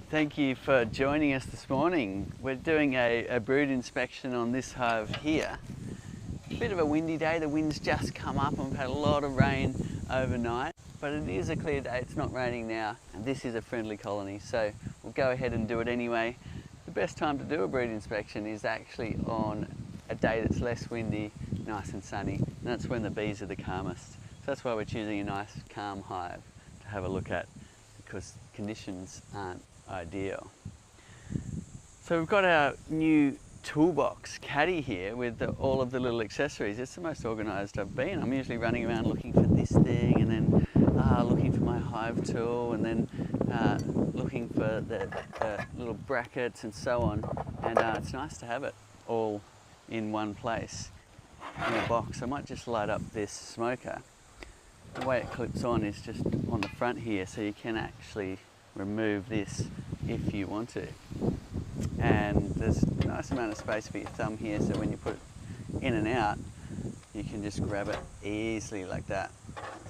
Thank you for joining us this morning. We're doing a brood inspection on this hive here. Bit of a windy day, the wind's just come up and we've had a lot of rain overnight, but it is a clear day, it's not raining now, and this is a friendly colony, so we'll go ahead and do it anyway. The best time to do a brood inspection is actually on a day that's less windy, nice and sunny, and that's when the bees are the calmest. So that's why we're choosing a nice calm hive to have a look at, because conditions aren't ideal. So we've got our new toolbox caddy here with all of the little accessories. It's the most organised I've been. I'm usually running around looking for this thing and then looking for my hive tool and then looking for the little brackets and so on, and it's nice to have it all in one place in a box. I might just light up this smoker. The way it clips on is just on the front here, so you can actually remove this if you want to. And there's a nice amount of space for your thumb here, so when you put it in and out, you can just grab it easily like that.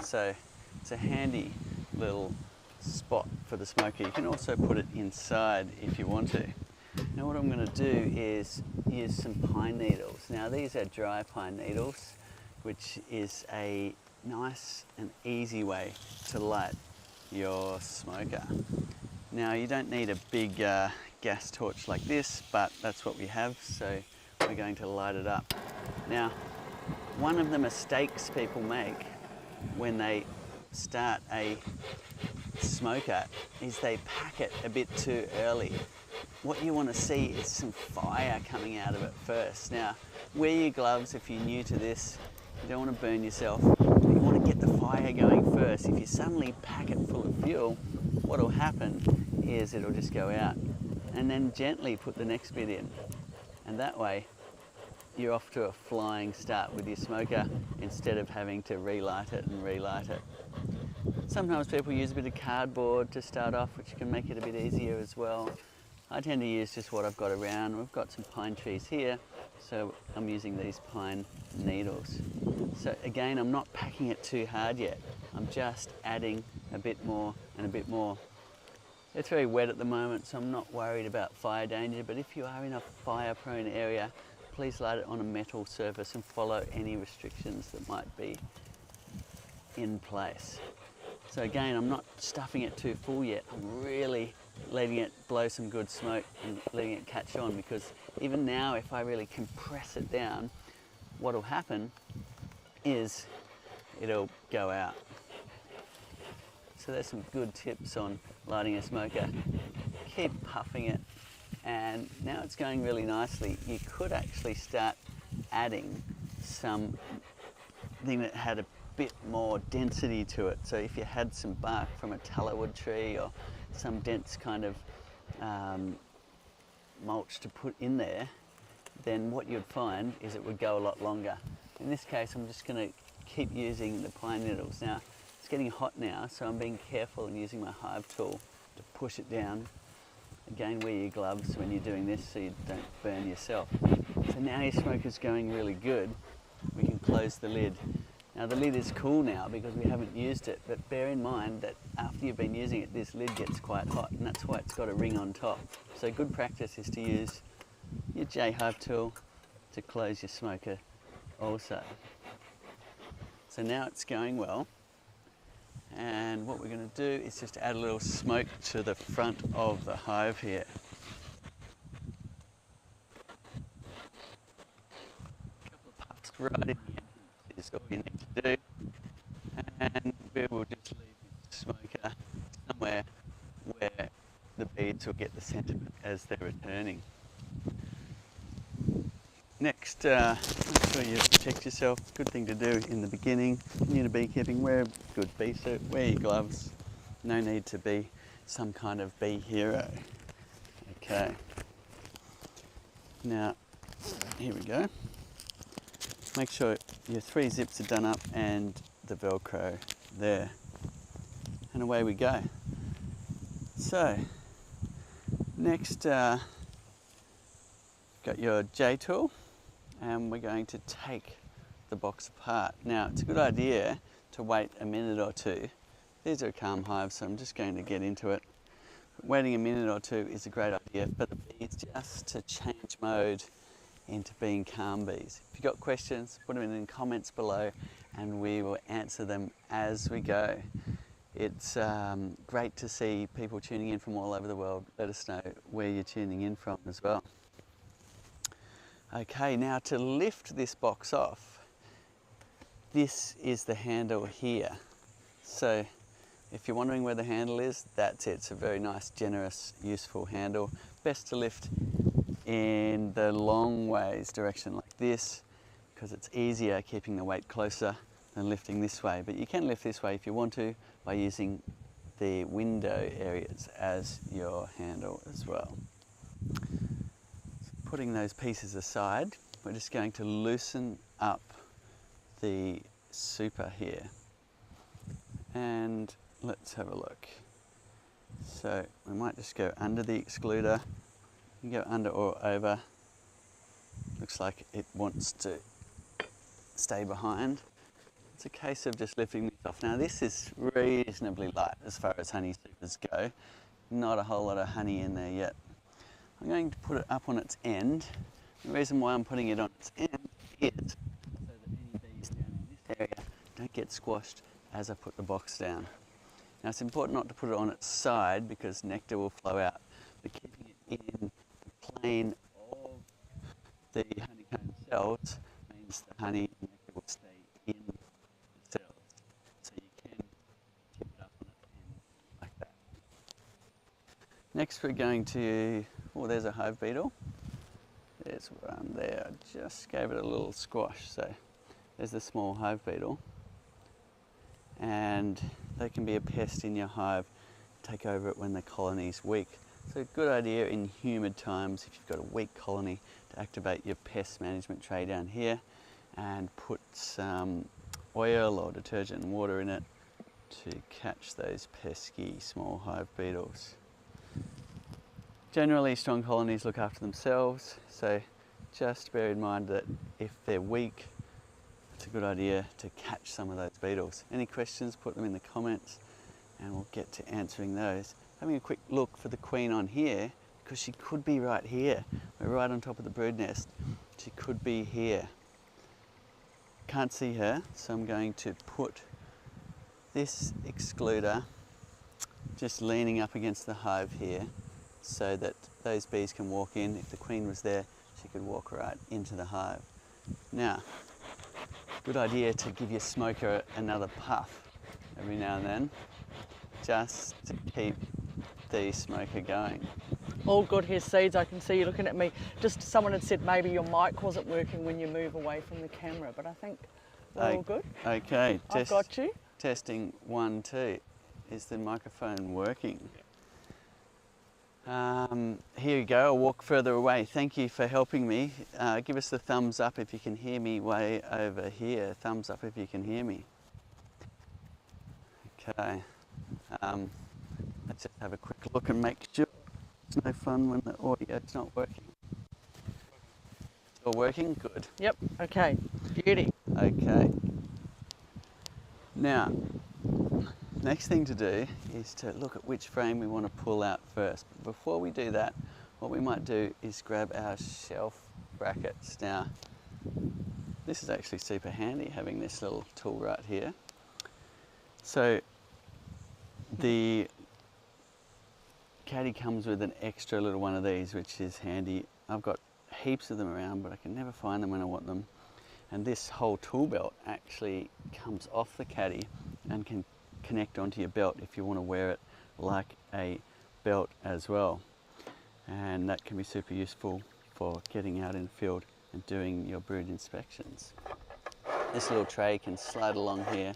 So it's a handy little spot for the smoker. You can also put it inside if you want to. Now what I'm going to do is use some pine needles. Now these are dry pine needles, which is a nice and easy way to light your smoker. Now you don't need a big gas torch like this, but that's what we have, so we're going to light it up. Now, one of the mistakes people make when they start a smoker is they pack it a bit too early. What you want to see is some fire coming out of it first. Now, wear your gloves if you're new to this. You don't want to burn yourself. You want to get the fire going first. If you suddenly pack it full of fuel, what will happen is it'll just go out, and then gently put the next bit in, and that way you're off to a flying start with your smoker instead of having to relight it and relight it. Sometimes people use a bit of cardboard to start off, which can make it a bit easier as well. I tend to use just what I've got around. We've got some pine trees here, so I'm using these pine needles. So again, I'm not packing it too hard yet. I'm just adding a bit more and a bit more. It's very wet at the moment, so I'm not worried about fire danger, but if you are in a fire-prone area, please light it on a metal surface and follow any restrictions that might be in place. So again, I'm not stuffing it too full yet. I'm really letting it blow some good smoke and letting it catch on, because even now, if I really compress it down, what will happen is it'll go out. So there's some good tips on lighting a smoker. Keep puffing it, and now it's going really nicely. You could actually start adding something that had a bit more density to it. So if you had some bark from a tallowood tree or some dense kind of mulch to put in there, then what you'd find is it would go a lot longer. In this case, I'm just going to keep using the pine needles. Now, it's getting hot now, so I'm being careful and using my hive tool to push it down. Again, wear your gloves when you're doing this so you don't burn yourself. So now your smoker's going really good. We can close the lid. Now the lid is cool now because we haven't used it, but bear in mind that after you've been using it, this lid gets quite hot, and that's why it's got a ring on top. So good practice is to use your J-Hive tool to close your smoker also. So now it's going well. And what we're going to do is just add a little smoke to the front of the hive here. A couple of puffs right in here is all you need to do. And we will just leave the smoker somewhere where the bees will get the scent of it as they're returning. Next, make sure you protect yourself. Good thing to do in the beginning. New to beekeeping, wear a good bee suit, wear your gloves. No need to be some kind of bee hero. Okay. Now, here we go. Make sure your 3 zips are done up and the Velcro there. And away we go. So, next, got your J tool, and we're going to take the box apart. Now, it's a good idea to wait a minute or two. These are a calm hive, so I'm just going to get into it. waiting a minute or two is a great idea for the bees just to change mode into being calm bees. If you've got questions, put them in the comments below and we will answer them as we go. It's great to see people tuning in from all over the world. Let us know where you're tuning in from as well. Okay, now to lift this box off, this is the handle here. So if you're wondering where the handle is, that's it. It's a very nice, generous, useful handle. Best to lift in the long ways direction like this, because it's easier keeping the weight closer than lifting this way. But you can lift this way if you want to by using the window areas as your handle as well. So putting those pieces aside, we're just going to loosen up the super here. And let's have a look. So we might just go under the excluder. You can go under or over. Looks like it wants to stay behind. It's a case of just lifting this off. Now this is reasonably light as far as honey supers go. Not a whole lot of honey in there yet. I'm going to put it up on its end. The reason why I'm putting it on its end is so that any bees down in this area don't get squashed as I put the box down. Now it's important not to put it on its side because nectar will flow out, but keeping it in the plane of the honeycomb cells means the honey and nectar will stay in the cells. So you can tip it up on its end like that. Next we're going to, oh, there's a hive beetle. There's one there. I just gave it a little squash. So there's the small hive beetle. And they can be a pest in your hive, take over it when the colony's weak. So a good idea in humid times, if you've got a weak colony, to activate your pest management tray down here and put some oil or detergent and water in it to catch those pesky small hive beetles. Generally, strong colonies look after themselves, so just bear in mind that if they're weak, it's a good idea to catch some of those beetles. Any questions, put them in the comments and we'll get to answering those. Having a quick look for the queen on here, because she could be right here. We're right on top of the brood nest. She could be here. Can't see her, so I'm going to put this excluder just leaning up against the hive here so that those bees can walk in. If the queen was there, she could walk right into the hive. Now, good idea to give your smoker another puff every now and then, just to keep the smoker going. All good here, Seeds. I can see you looking at me. Just someone had said maybe your mic wasn't working when you move away from the camera, but I think we're all good. Okay, I've got you. Testing 1, 2. Is the microphone working? Here you go, I'll walk further away. Thank you for helping me. Give us the thumbs up if you can hear me way over here. Thumbs up if you can hear me. Okay, let's just have a quick look and make sure. It's no fun when the audio's not working. Still working? Good. Yep, okay, beauty. Okay. Now, next thing to do is to look at which frame we want to pull out first. But before we do that, what we might do is grab our shelf brackets. Now, this is actually super handy, having this little tool right here. So, the caddy comes with an extra little one of these, which is handy. I've got heaps of them around, but I can never find them when I want them. And this whole tool belt actually comes off the caddy and can connect onto your belt if you want to wear it like a belt as well. And that can be super useful for getting out in the field and doing your brood inspections. This little tray can slide along here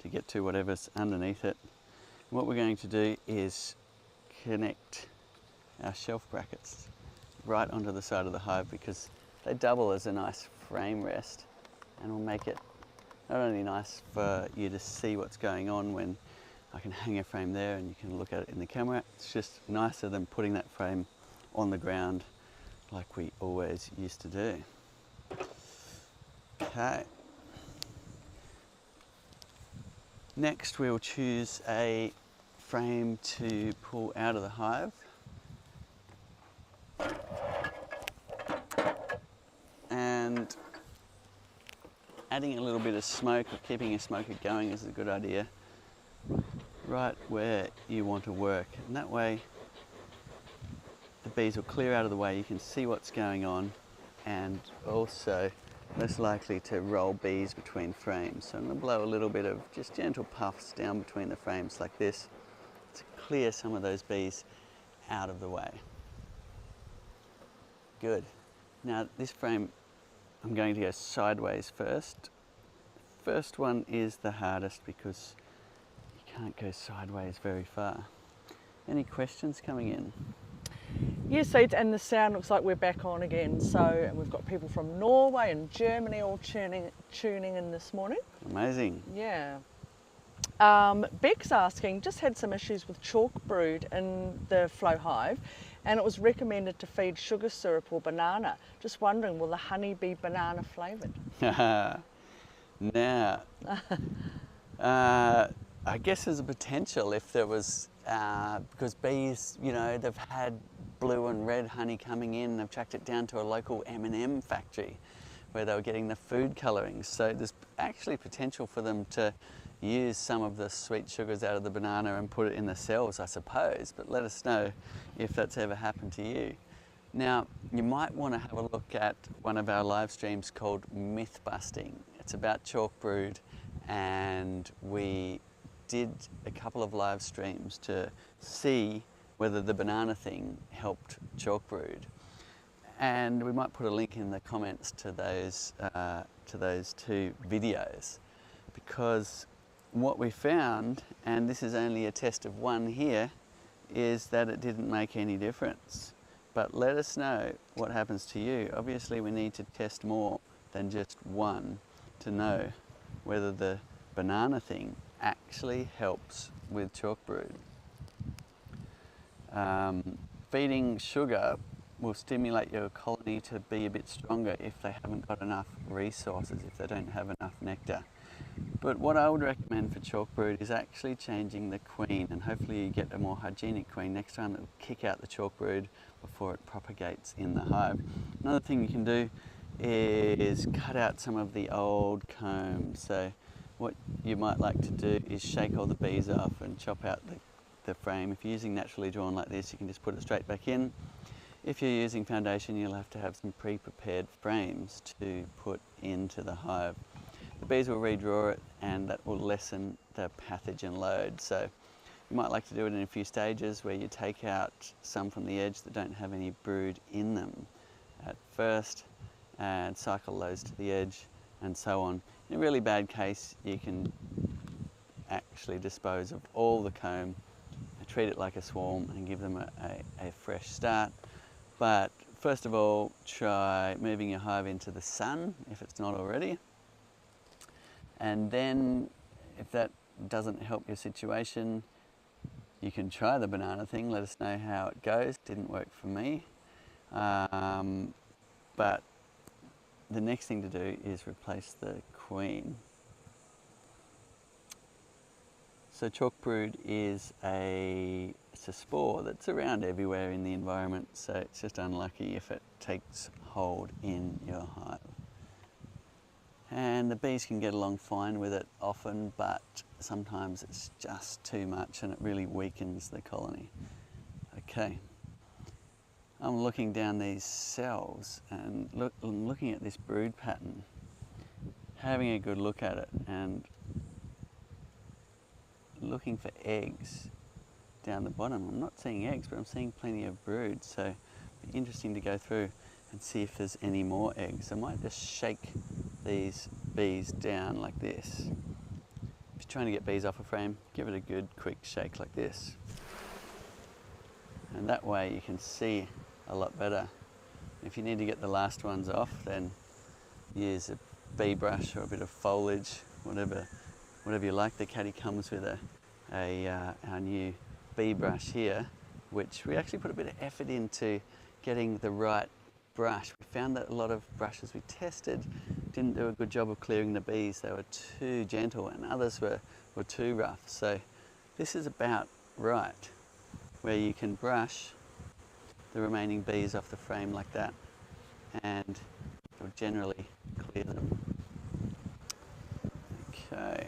to get to whatever's underneath it. What we're going to do is connect our shelf brackets right onto the side of the hive because they double as a nice frame rest and will make it not only nice for you to see what's going on when I can hang a frame there and you can look at it in the camera, it's just nicer than putting that frame on the ground like we always used to do. Okay. Next we'll choose a frame to pull out of the hive. And adding a little bit of smoke or keeping a smoker going is a good idea right where you want to work. And that way the bees will clear out of the way, you can see what's going on, and also less likely to roll bees between frames. So I'm going to blow a little bit of just gentle puffs down between the frames like this to clear some of those bees out of the way. Good. Now this frame I'm going to go sideways first. First one is the hardest because you can't go sideways very far. Any questions coming in? Yes, Seeds, and the sound looks like we're back on again. So, and we've got people from Norway and Germany all tuning in this morning. Amazing. Yeah. Beck's asking, just had some issues with chalk brood in the flow hive, and it was recommended to feed sugar syrup or banana. Just wondering, will the honey be banana flavoured? Now, I guess there's a potential if there was, because bees, you know, they've had blue and red honey coming in, they've tracked it down to a local M&M factory where they were getting the food colourings. So there's actually potential for them to use some of the sweet sugars out of the banana and put it in the cells, I suppose, but let us know if that's ever happened to you. Now, you might want to have a look at one of our live streams called Myth Busting. It's about chalk brood, and we did a couple of live streams to see whether the banana thing helped chalk brood. And we might put a link in the comments to those two videos, because what we found, and this is only a test of one here, is that it didn't make any difference. But let us know what happens to you. Obviously we need to test more than just one to know whether the banana thing actually helps with chalk brood. Feeding sugar will stimulate your colony to be a bit stronger if they haven't got enough resources, if they don't have enough nectar. But what I would recommend for chalk brood is actually changing the queen, and hopefully you get a more hygienic queen next time that will kick out the chalk brood before it propagates in the hive. Another thing you can do is cut out some of the old comb. So what you might like to do is shake all the bees off and chop out the frame. If you're using naturally drawn like this, you can just put it straight back in. If you're using foundation, you'll have to have some pre-prepared frames to put into the hive. The bees will redraw it, and that will lessen the pathogen load. So you might like to do it in a few stages where you take out some from the edge that don't have any brood in them at first and cycle those to the edge and so on. In a really bad case, you can actually dispose of all the comb, treat it like a swarm and give them a fresh start. But first of all, try moving your hive into the sun if it's not already. And then if that doesn't help your situation, you can try the banana thing. Let us know how it goes. Didn't work for me. But the next thing to do is replace the queen. So chalk brood is it's a spore that's around everywhere in the environment, so it's just unlucky if it takes hold in your hive. And the bees can get along fine with it often, but sometimes it's just too much and it really weakens the colony. Okay, I'm looking down these cells and I'm looking at this brood pattern, having a good look at it and looking for eggs down the bottom. I'm not seeing eggs, but I'm seeing plenty of brood, so it'd be interesting to go through and see if there's any more eggs. I might just shake these bees down like this. If you're trying to get bees off a frame, give it a good quick shake like this. And that way you can see a lot better. If you need to get the last ones off, then use a bee brush or a bit of foliage, whatever you like. The caddy comes with our new bee brush here, which we actually put a bit of effort into getting the right brush. We found that a lot of brushes we tested didn't do a good job of clearing the bees. They were too gentle and others were too rough. So this is about right, where you can brush the remaining bees off the frame like that, and it'll generally clear them. Okay.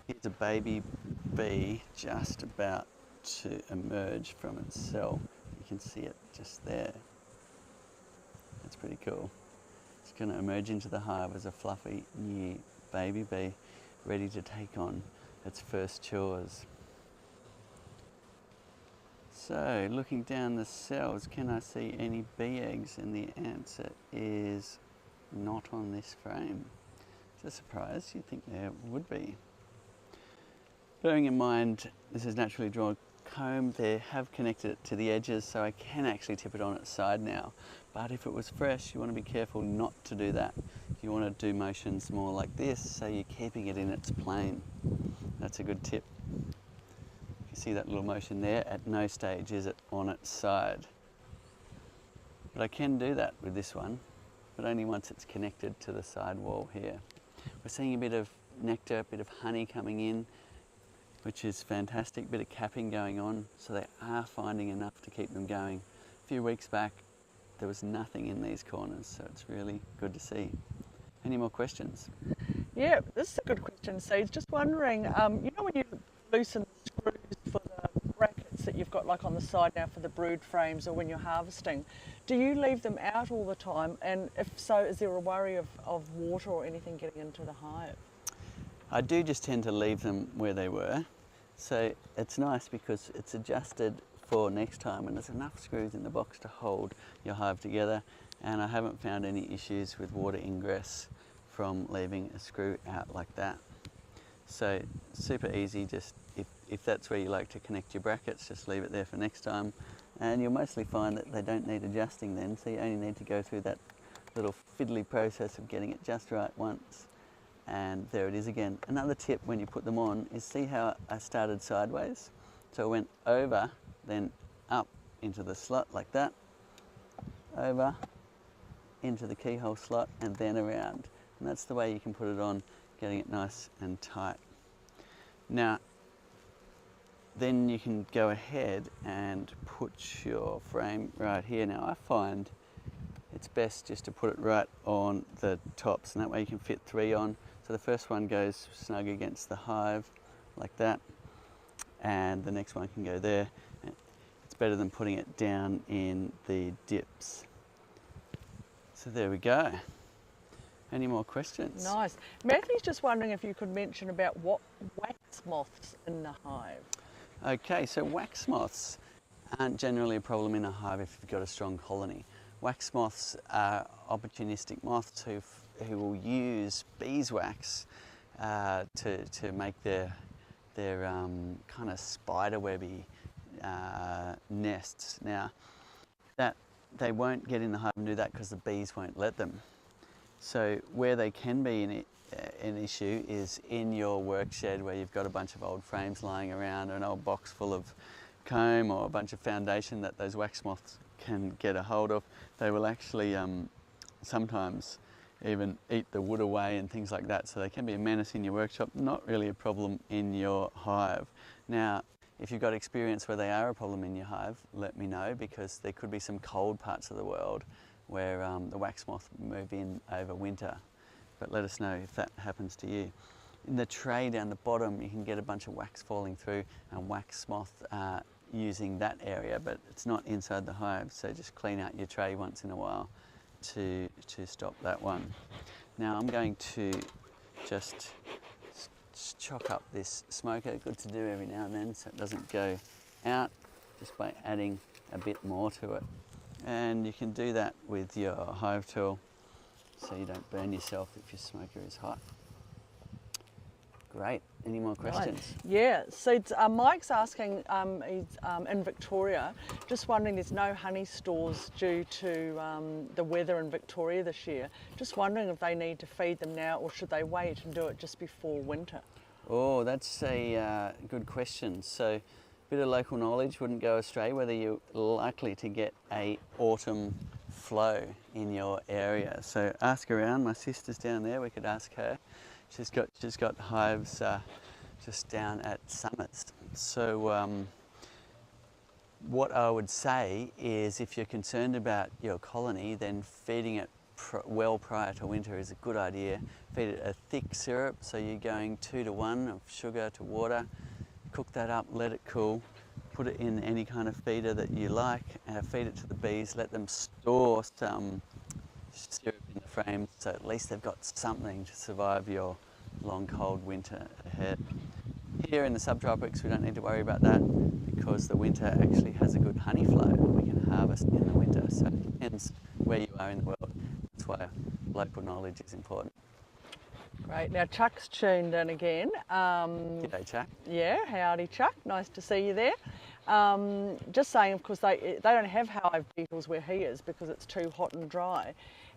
Here's a baby bee just about to emerge from its cell. You can see it just there. That's pretty cool. It's going to emerge into the hive as a fluffy new baby bee ready to take on its first chores. So, looking down the cells, can I see any bee eggs? And the answer is not on this frame. It's a surprise, you'd think there would be. Bearing in mind this is naturally drawn comb, they have connected it to the edges so I can actually tip it on its side now. But if it was fresh, you want to be careful not to do that. You want to do motions more like this so you're keeping it in its plane. That's a good tip. You see that little motion there? At no stage is it on its side. But I can do that with this one, but only once it's connected to the side wall here. We're seeing a bit of nectar, a bit of honey coming in, which is fantastic, bit of capping going on, so they are finding enough to keep them going. A few weeks back, there was nothing in these corners, so it's really good to see. Any more questions? Yeah, this is a good question. So he's just wondering, you know when you loosen the screws for the brackets that you've got like on the side now for the brood frames or when you're harvesting, do you leave them out all the time? And if so, is there a worry of water or anything getting into the hive? I do just tend to leave them where they were. So it's nice because it's adjusted for next time and there's enough screws in the box to hold your hive together, and I haven't found any issues with water ingress from leaving a screw out like that. So super easy, just if that's where you like to connect your brackets, just leave it there for next time, and you'll mostly find that they don't need adjusting then, so you only need to go through that little fiddly process of getting it just right once. And there it is again. Another tip when you put them on is see how I started sideways. So I went over, then up into the slot like that, over, into the keyhole slot, and then around. And that's the way you can put it on, getting it nice and tight. Now, then you can go ahead and put your frame right here. Now I find it's best just to put it right on the tops, and that way you can fit 3 on. So the first one goes snug against the hive, like that, and the next one can go there. It's better than putting it down in the dips. So there we go. Any more questions? Nice. Matthew's just wondering if you could mention about what wax moths in the hive. Okay, so wax moths aren't generally a problem in a hive if you've got a strong colony. Wax moths are opportunistic moths who will use beeswax to make their kind of spiderwebby nests. Now, that they won't get in the hive and do that because the bees won't let them. So where they can be an issue is in your work shed where you've got a bunch of old frames lying around, or an old box full of comb or a bunch of foundation that those wax moths can get a hold of. They will actually sometimes even eat the wood away and things like that, so they can be a menace in your workshop, not really a problem in your hive. Now, if you've got experience where they are a problem in your hive, let me know, because there could be some cold parts of the world where the wax moth move in over winter. But let us know if that happens to you. In the tray down the bottom, you can get a bunch of wax falling through and wax moth using that area, but it's not inside the hive, so just clean out your tray once in a while to stop that one. Now I'm going to just chock up this smoker, good to do every now and then so it doesn't go out, just by adding a bit more to it. And you can do that with your hive tool so you don't burn yourself if your smoker is hot. Great. Any more questions? Right. Yeah, so Mike's asking, he's in Victoria, just wondering, there's no honey stores due to the weather in Victoria this year. Just wondering if they need to feed them now or should they wait and do it just before winter? Oh, that's a good question. So a bit of local knowledge wouldn't go astray, whether you're likely to get a autumn flow in your area. So ask around, my sister's down there, we could ask her. She's got hives just down at Summers. So what I would say is if you're concerned about your colony, then feeding it well prior to winter is a good idea. Feed it a thick syrup, so you're going 2 to 1 of sugar to water. Cook that up, let it cool, put it in any kind of feeder that you like, feed it to the bees, let them store some syrup in the frames, so at least they've got something to survive your long cold winter ahead. Here in the subtropics we don't need to worry about that because the winter actually has a good honey flow and we can harvest in the winter, so it depends where you are in the world. That's why local knowledge is important. Great. Now Chuck's tuned in again. G'day Chuck. Yeah, howdy Chuck, nice to see you there. Just saying, of course, they don't have hive beetles where he is because it's too hot and dry.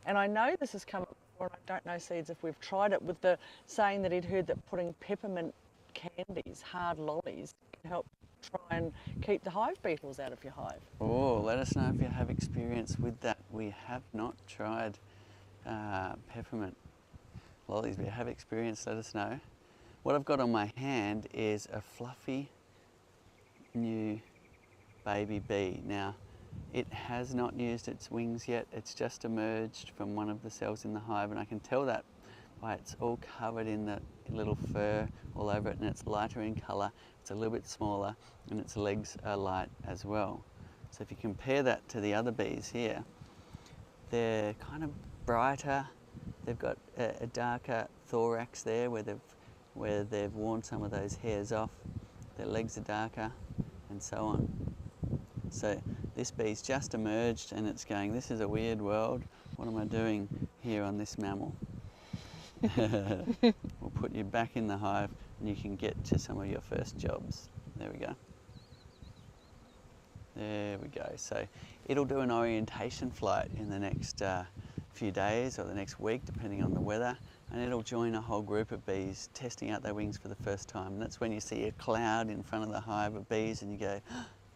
And I know this has come up before, I don't know, Seeds, if we've tried it, with the saying that he'd heard that putting peppermint candies, hard lollies, can help try and keep the hive beetles out of your hive. Oh, let us know if you have experience with that. We have not tried peppermint lollies. If you have experience, let us know. What I've got on my hand is a fluffy new baby bee. Now, it has not used its wings yet. It's just emerged from one of the cells in the hive, and I can tell that by it's all covered in the little fur all over it, and it's lighter in colour. It's a little bit smaller, and its legs are light as well. So if you compare that to the other bees here, they're kind of brighter. They've got a darker thorax there where they've worn some of those hairs off. Their legs are darker, and so on. So this bee's just emerged and it's going, this is a weird world. What am I doing here on this mammal? We'll put you back in the hive and you can get to some of your first jobs. There we go. There we go. So it'll do an orientation flight in the next few days or the next week, depending on the weather, and it'll join a whole group of bees testing out their wings for the first time. And that's when you see a cloud in front of the hive of bees and you go,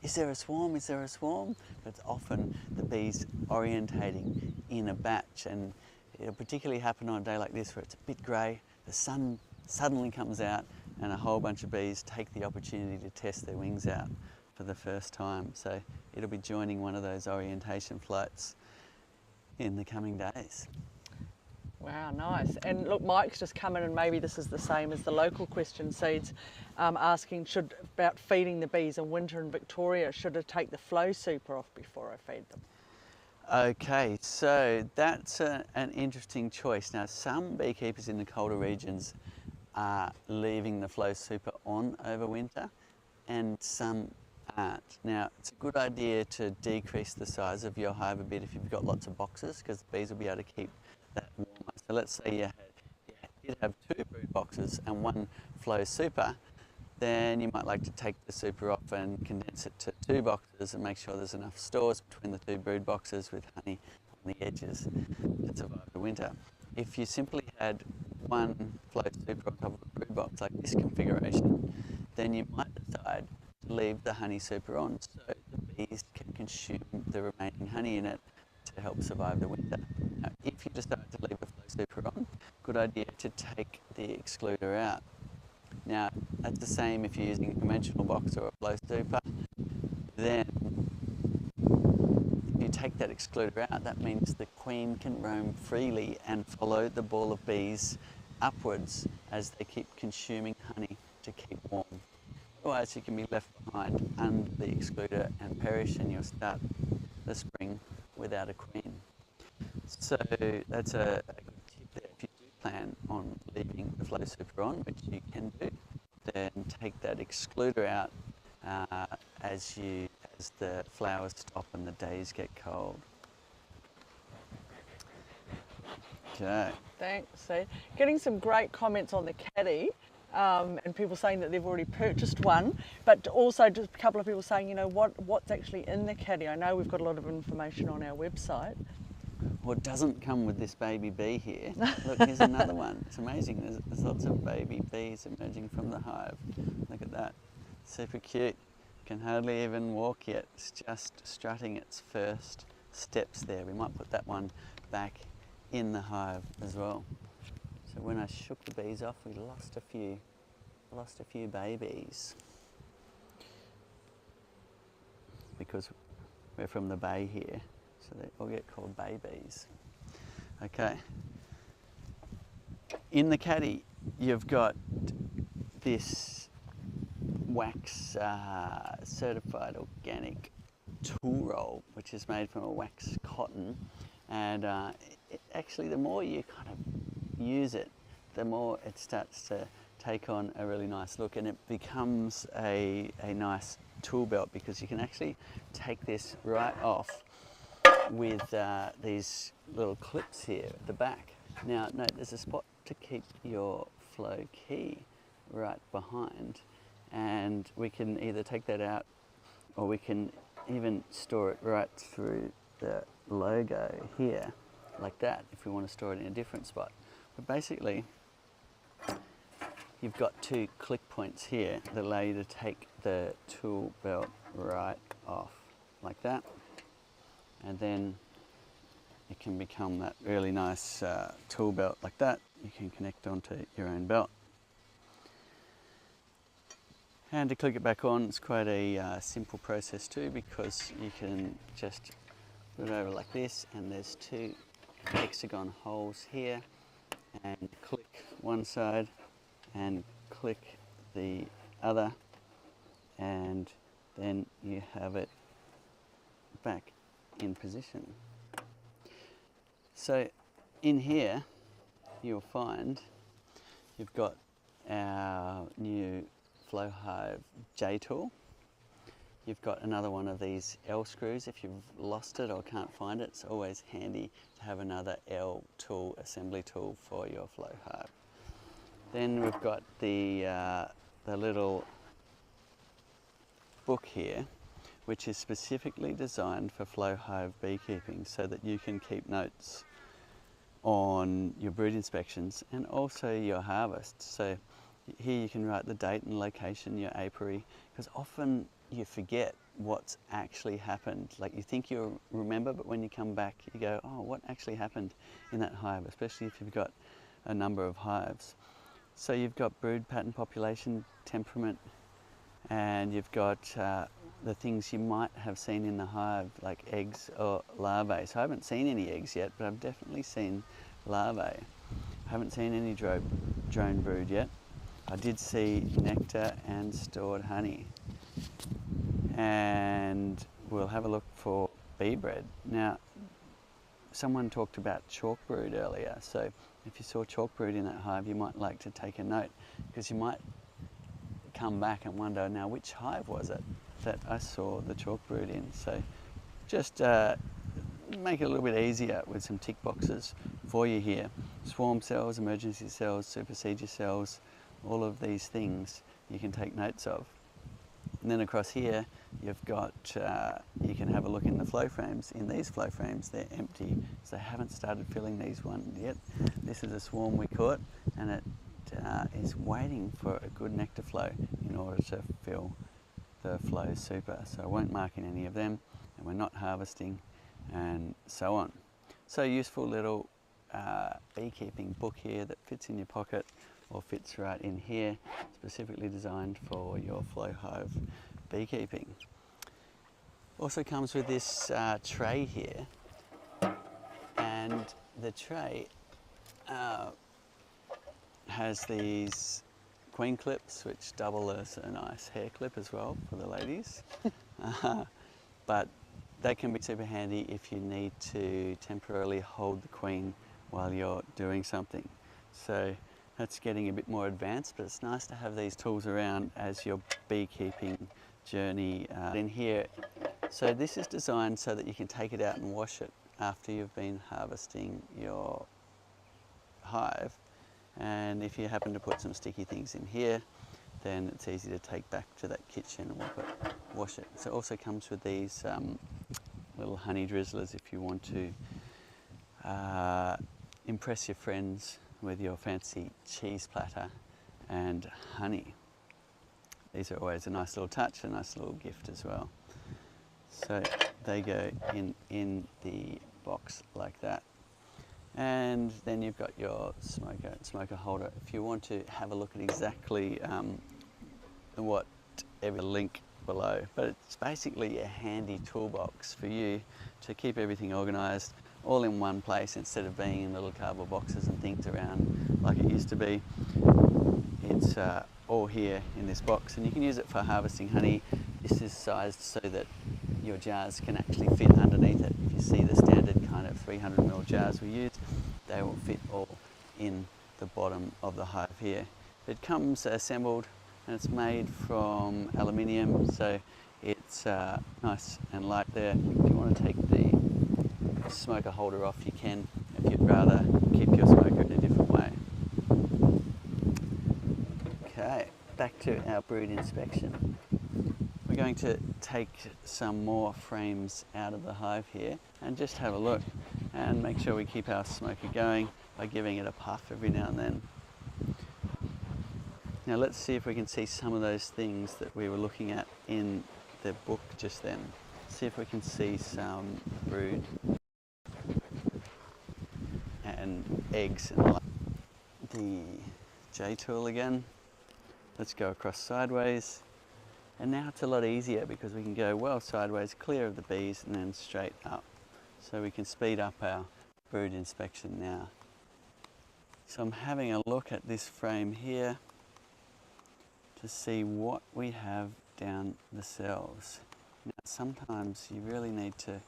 is there a swarm? Is there a swarm? But it's often the bees orientating in a batch, and it'll particularly happen on a day like this where it's a bit grey, the sun suddenly comes out and a whole bunch of bees take the opportunity to test their wings out for the first time. So it'll be joining one of those orientation flights in the coming days. Wow, nice. And look, Mike's just come in, and maybe this is the same as the local question, Seeds, asking about feeding the bees in winter in Victoria. Should I take the flow super off before I feed them? Okay, so that's an interesting choice. Now, some beekeepers in the colder regions are leaving the flow super on over winter, and some aren't. Now, it's a good idea to decrease the size of your hive a bit if you've got lots of boxes, because the bees will be able to keep that warmer. So let's say you did have 2 brood boxes and 1 flow super, then you might like to take the super off and condense it to 2 boxes and make sure there's enough stores between the 2 brood boxes with honey on the edges to survive the winter. If you simply had 1 flow super on top of a brood box like this configuration, then you might decide to leave the honey super on so the bees can consume the remaining honey in it to help survive the winter. Now, if you decide to leave the flow super on, good idea to take the excluder out. Now, that's the same if you're using a conventional box or a flow super. Then, if you take that excluder out, that means the queen can roam freely and follow the ball of bees upwards as they keep consuming honey to keep warm. Otherwise, you can be left behind under the excluder and perish, and you'll start the spring without a queen. So that's a good tip there. If you do plan on leaving the flow super on, which you can do, then take that excluder out as the flowers stop and the days get cold. Okay. Thanks, Seed. Getting some great comments on the caddy. And people saying that they've already purchased one, but also just a couple of people saying, you know, what's actually in the caddy. I know we've got a lot of information on our website. Well, it doesn't come with this baby bee here. Look, here's another one. It's amazing. There's lots of baby bees emerging from the hive. Look at that. Super cute. Can hardly even walk yet. It's just strutting its first steps there. We might put that one back in the hive as well. So when I shook the bees off, we lost a few. lost a few babies because we're from the bay here, so they all get called babies. Okay. In the caddy, you've got this wax certified organic tool roll, which is made from a wax cotton, and actually the more you kind of use it, the more it starts to take on a really nice look, and it becomes a nice tool belt, because you can actually take this right off with these little clips here at the back. Now note, there's a spot to keep your flow key right behind, and we can either take that out, or we can even store it right through the logo here, like that, if we want to store it in a different spot. But basically, you've got two click points here that allow you to take the tool belt right off, like that, and then it can become that really nice tool belt like that. You can connect onto your own belt. And to click it back on, it's quite a simple process too, because you can just put it over like this, and there's two hexagon holes here, and click one side and click the other, and then you have it back in position. So in here you'll find you've got our new Flowhive J tool. You've got another one of these L screws. If you've lost it or can't find it, it's always handy to have another L tool, assembly tool for your Flowhive. Then we've got the little book here, which is specifically designed for Flowhive beekeeping, so that you can keep notes on your brood inspections and also your harvest. So here you can write the date and location, your apiary, because often you forget what's actually happened. Like, you think you'll remember, but when you come back you go, oh, what actually happened in that hive, especially if you've got a number of hives. So you've got brood pattern, population, temperament, and you've got the things you might have seen in the hive, like eggs or larvae. So I haven't seen any eggs yet, but I've definitely seen larvae. I haven't seen any drone brood yet. I did see nectar and stored honey. And we'll have a look for bee bread. Now, someone talked about chalk brood earlier, so if you saw chalk brood in that hive, you might like to take a note, because you might come back and wonder, now which hive was it that I saw the chalk brood in? So just make it a little bit easier with some tick boxes for you here. Swarm cells, emergency cells, supersedure cells, all of these things you can take notes of. And then across here, you've got, you can have a look in the flow frames. In these flow frames, they're empty, so they haven't started filling these ones yet. This is a swarm we caught, and it is waiting for a good nectar flow in order to fill the flow super. So I won't mark in any of them, and we're not harvesting, and so on. So useful little beekeeping book here that fits in your pocket, or fits right in here, specifically designed for your Flowhive beekeeping. Also comes with this tray here, and the tray has these queen clips, which double as a nice hair clip as well for the ladies. But they can be super handy if you need to temporarily hold the queen while you're doing something. So that's getting a bit more advanced, but it's nice to have these tools around as your beekeeping journey in here. So this is designed so that you can take it out and wash it after you've been harvesting your hive. And if you happen to put some sticky things in here, then it's easy to take back to that kitchen and wash it. So it also comes with these little honey drizzlers if you want to impress your friends with your fancy cheese platter and honey. These are always a nice little touch, a nice little gift as well. So they go in the box like that. And then you've got your smoker holder. If you want to have a look at exactly what every link below, but it's basically a handy toolbox for you to keep everything organised all in one place instead of being in little cardboard boxes and things around like it used to be. It's all here in this box, and you can use it for harvesting honey. This is sized so that your jars can actually fit underneath it. If you see the standard kind of 300ml jars we use, they will fit all in the bottom of the hive here. It comes assembled and it's made from aluminium, so it's nice and light there. If you want to take the smoker holder off, you can, if you'd rather keep your smoker in a different way. Okay, back to our brood inspection. We're going to take some more frames out of the hive here and just have a look and make sure we keep our smoker going by giving it a puff every now and then. Now let's see if we can see some of those things that we were looking at in the book just then. See if we can see some brood and eggs and the J tool again. Let's go across sideways. And now it's a lot easier because we can go well sideways, clear of the bees, and then straight up. So we can speed up our brood inspection now. So I'm having a look at this frame here to see what we have down the cells. Now sometimes you really need to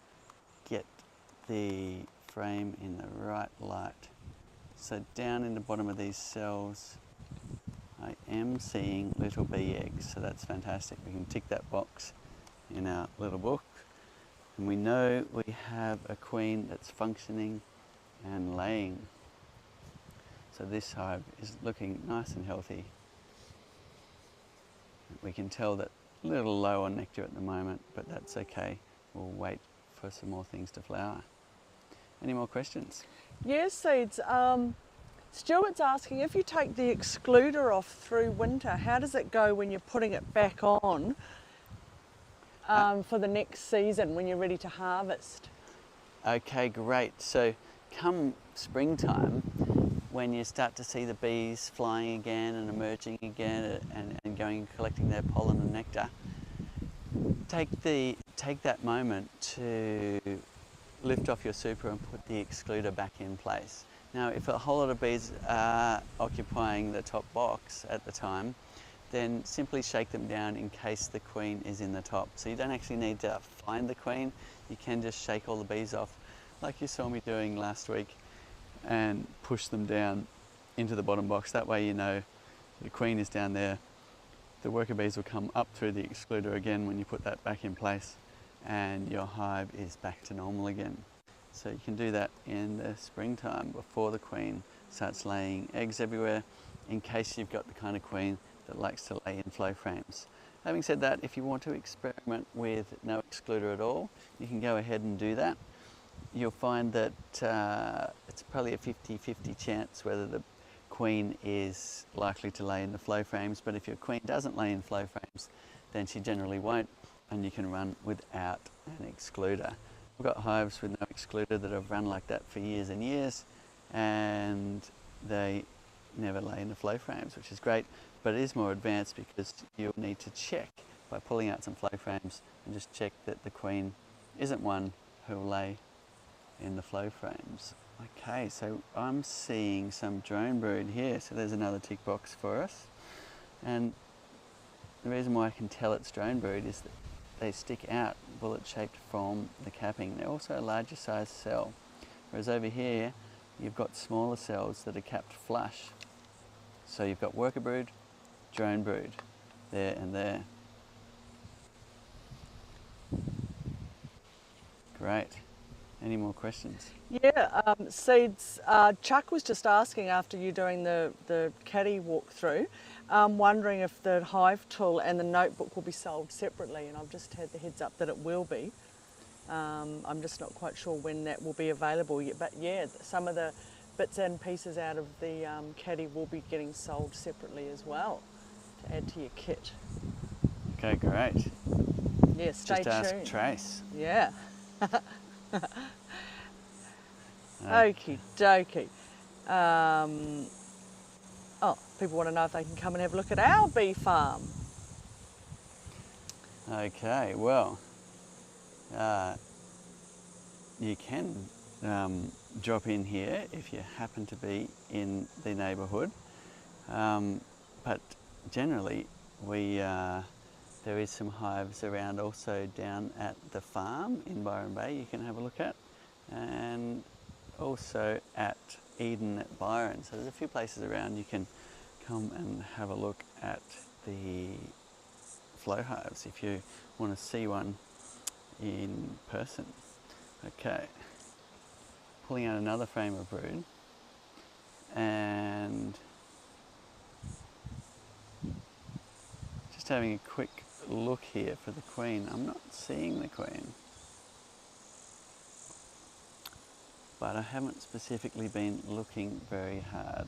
get the frame in the right light. So down in the bottom of these cells, I am seeing little bee eggs, so that's fantastic. We can tick that box in our little book. And we know we have a queen that's functioning and laying. So this hive is looking nice and healthy. We can tell that a little low on nectar at the moment, but that's okay. We'll wait for some more things to flower. Any more questions? Yes, Seeds. Stuart's asking, if you take the excluder off through winter, how does it go when you're putting it back on for the next season when you're ready to harvest? Okay, great. So come springtime, when you start to see the bees flying again and emerging again and going and collecting their pollen and nectar, take that moment to lift off your super and put the excluder back in place. Now, if a whole lot of bees are occupying the top box at the time, then simply shake them down in case the queen is in the top. So you don't actually need to find the queen, you can just shake all the bees off, like you saw me doing last week, and push them down into the bottom box. That way you know the queen is down there. The worker bees will come up through the excluder again when you put that back in place, and your hive is back to normal again. So you can do that in the springtime before the queen starts laying eggs everywhere, in case you've got the kind of queen that likes to lay in flow frames. Having said that, if you want to experiment with no excluder at all, you can go ahead and do that. You'll find that it's probably a 50-50 chance whether the queen is likely to lay in the flow frames, but if your queen doesn't lay in flow frames, then she generally won't, and you can run without an excluder. We've got hives with no excluder that have run like that for years and years, and they never lay in the flow frames, which is great, but it is more advanced because you'll need to check by pulling out some flow frames and just check that the queen isn't one who will lay in the flow frames. Okay, so I'm seeing some drone brood here, so there's another tick box for us. And the reason why I can tell it's drone brood is that they stick out bullet shaped from the capping. They're also a larger size cell, whereas over here you've got smaller cells that are capped flush. So you've got worker brood, drone brood, there and there. Great. Any more questions? Yeah, Seeds, Chuck was just asking after you doing the caddy walkthrough, wondering if the hive tool and the notebook will be sold separately, and I've just had the heads up that it will be. I'm just not quite sure when that will be available yet, but yeah, some of the bits and pieces out of the caddy will be getting sold separately as well to add to your kit. Okay, great. Yeah, stay tuned. Just ask Trace. Yeah. Okie dokie. Oh, people want to know if they can come and have a look at our bee farm. Okay, well, you can drop in here if you happen to be in the neighbourhood, but generally there is some hives around also down at the farm in Byron Bay you can have a look at, and also at Eden at Byron. So there's a few places around you can come and have a look at the flow hives if you want to see one in person. Okay, pulling out another frame of brood, and just having a quick look here for the queen. I'm not seeing the queen, but I haven't specifically been looking very hard.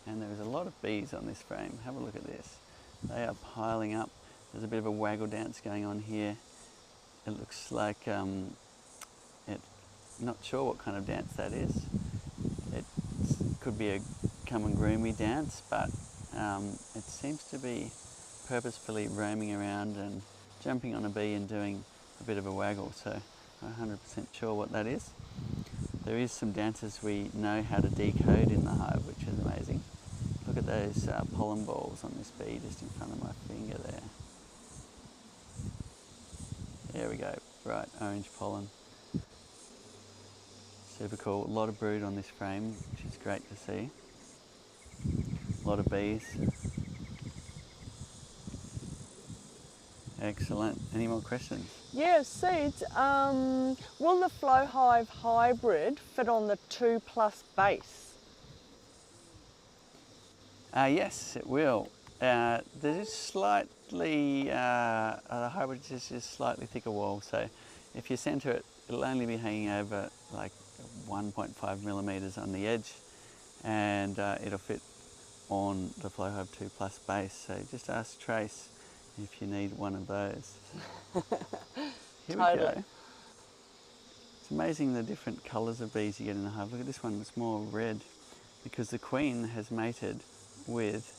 And there's a lot of bees on this frame. Have a look at this. They are piling up. There's a bit of a waggle dance going on here. It looks like, not sure what kind of dance that is. It could be a come and groom me dance, but it seems to be purposefully roaming around and jumping on a bee and doing a bit of a waggle, so I'm 100% sure what that is. There is some dances we know how to decode in the hive, which is amazing. Look at those pollen balls on this bee just in front of my finger there. There we go, bright orange pollen. Super cool. A lot of brood on this frame, which is great to see. A lot of bees. Excellent. Any more questions? Yeah, seeds. Will the Flow Hive hybrid fit on the 2+ base? Yes, it will. There is slightly, the hybrid is just slightly thicker wall, so if you centre it, it'll only be hanging over like 1.5 millimetres on the edge, and it'll fit on the Flow Hive 2+ base. So just ask Trace if you need one of those. Here we go. It's amazing the different colours of bees you get in the hive. Look at this one, it's more red because the queen has mated with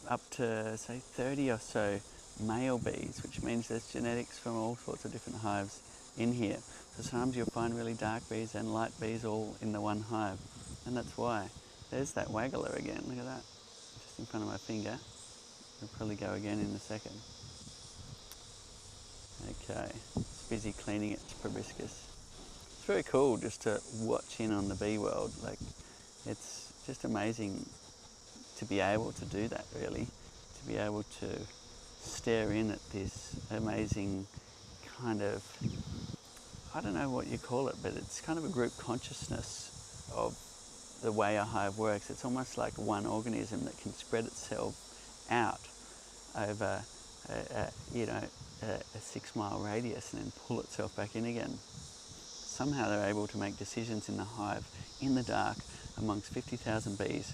up to say 30 or so male bees, which means there's genetics from all sorts of different hives in here. So sometimes you'll find really dark bees and light bees all in the one hive, and that's why. There's that waggler again, look at that, just in front of my finger. It'll probably go again in a second. Okay, it's busy cleaning its proboscis. It's very cool just to watch in on the bee world. Like, it's just amazing to be able to do that, really. To be able to stare in at this amazing kind of, I don't know what you call it, but it's kind of a group consciousness of the way a hive works. It's almost like one organism that can spread itself out over a 6-mile radius and then pull itself back in again. Somehow they're able to make decisions in the hive in the dark amongst 50,000 bees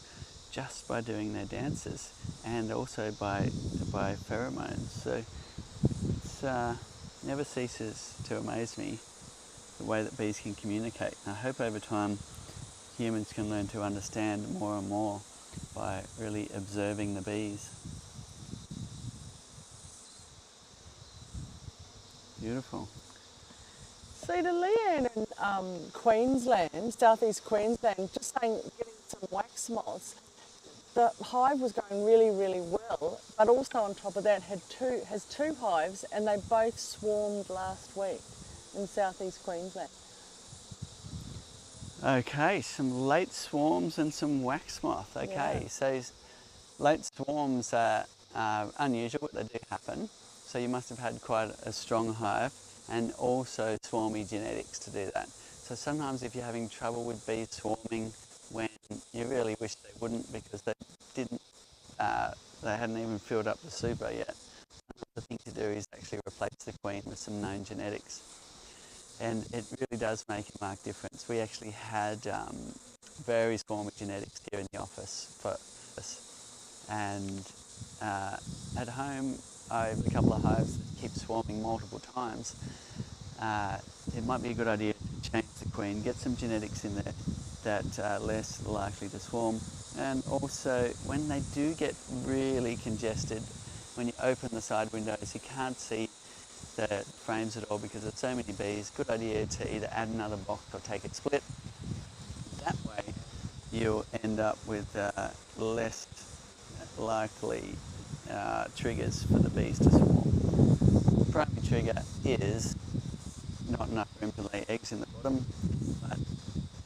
just by doing their dances, and also by pheromones. So it never ceases to amaze me the way that bees can communicate. I hope over time humans can learn to understand more and more by really observing the bees. Beautiful. See, to Leanne in Queensland, southeast Queensland, just saying getting some wax moths, the hive was going really, really well, but also on top of that has two hives, and they both swarmed last week in southeast Queensland. Okay, some late swarms and some wax moth. Okay, Yeah. so late swarms are unusual, but they do happen. So you must have had quite a strong hive and also swarmy genetics to do that. So sometimes if you're having trouble with bees swarming when you really wish they wouldn't because they hadn't even filled up the super yet, the thing to do is actually replace the queen with some known genetics. And it really does make a marked difference. We actually had very swarmy genetics here in the office for us. And at home, I have a couple of hives that keep swarming multiple times. It might be a good idea to change the queen, get some genetics in there that are less likely to swarm. And also, when they do get really congested, when you open the side windows, you can't see the frames at all because there's so many bees. Good idea to either add another box or take it split. That way you'll end up with less likely triggers for the bees to swarm. The primary trigger is not enough room to lay eggs in the bottom, but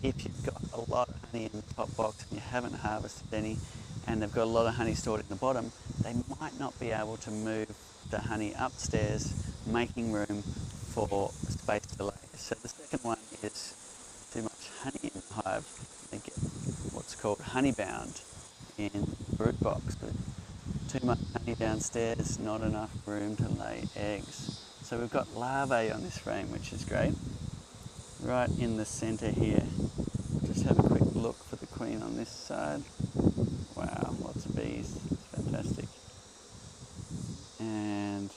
if you've got a lot of honey in the top box and you haven't harvested any and they've got a lot of honey stored in the bottom, they might not be able to move the honey upstairs, making room for space to lay. So the second one is too much honey in the hive. They get what's called honey bound in brood box, but too much honey downstairs, not enough room to lay eggs. So we've got larvae on this frame, which is great. Right in the centre here. Just have a quick look for the queen on this side. Wow, lots of bees. It's fantastic. And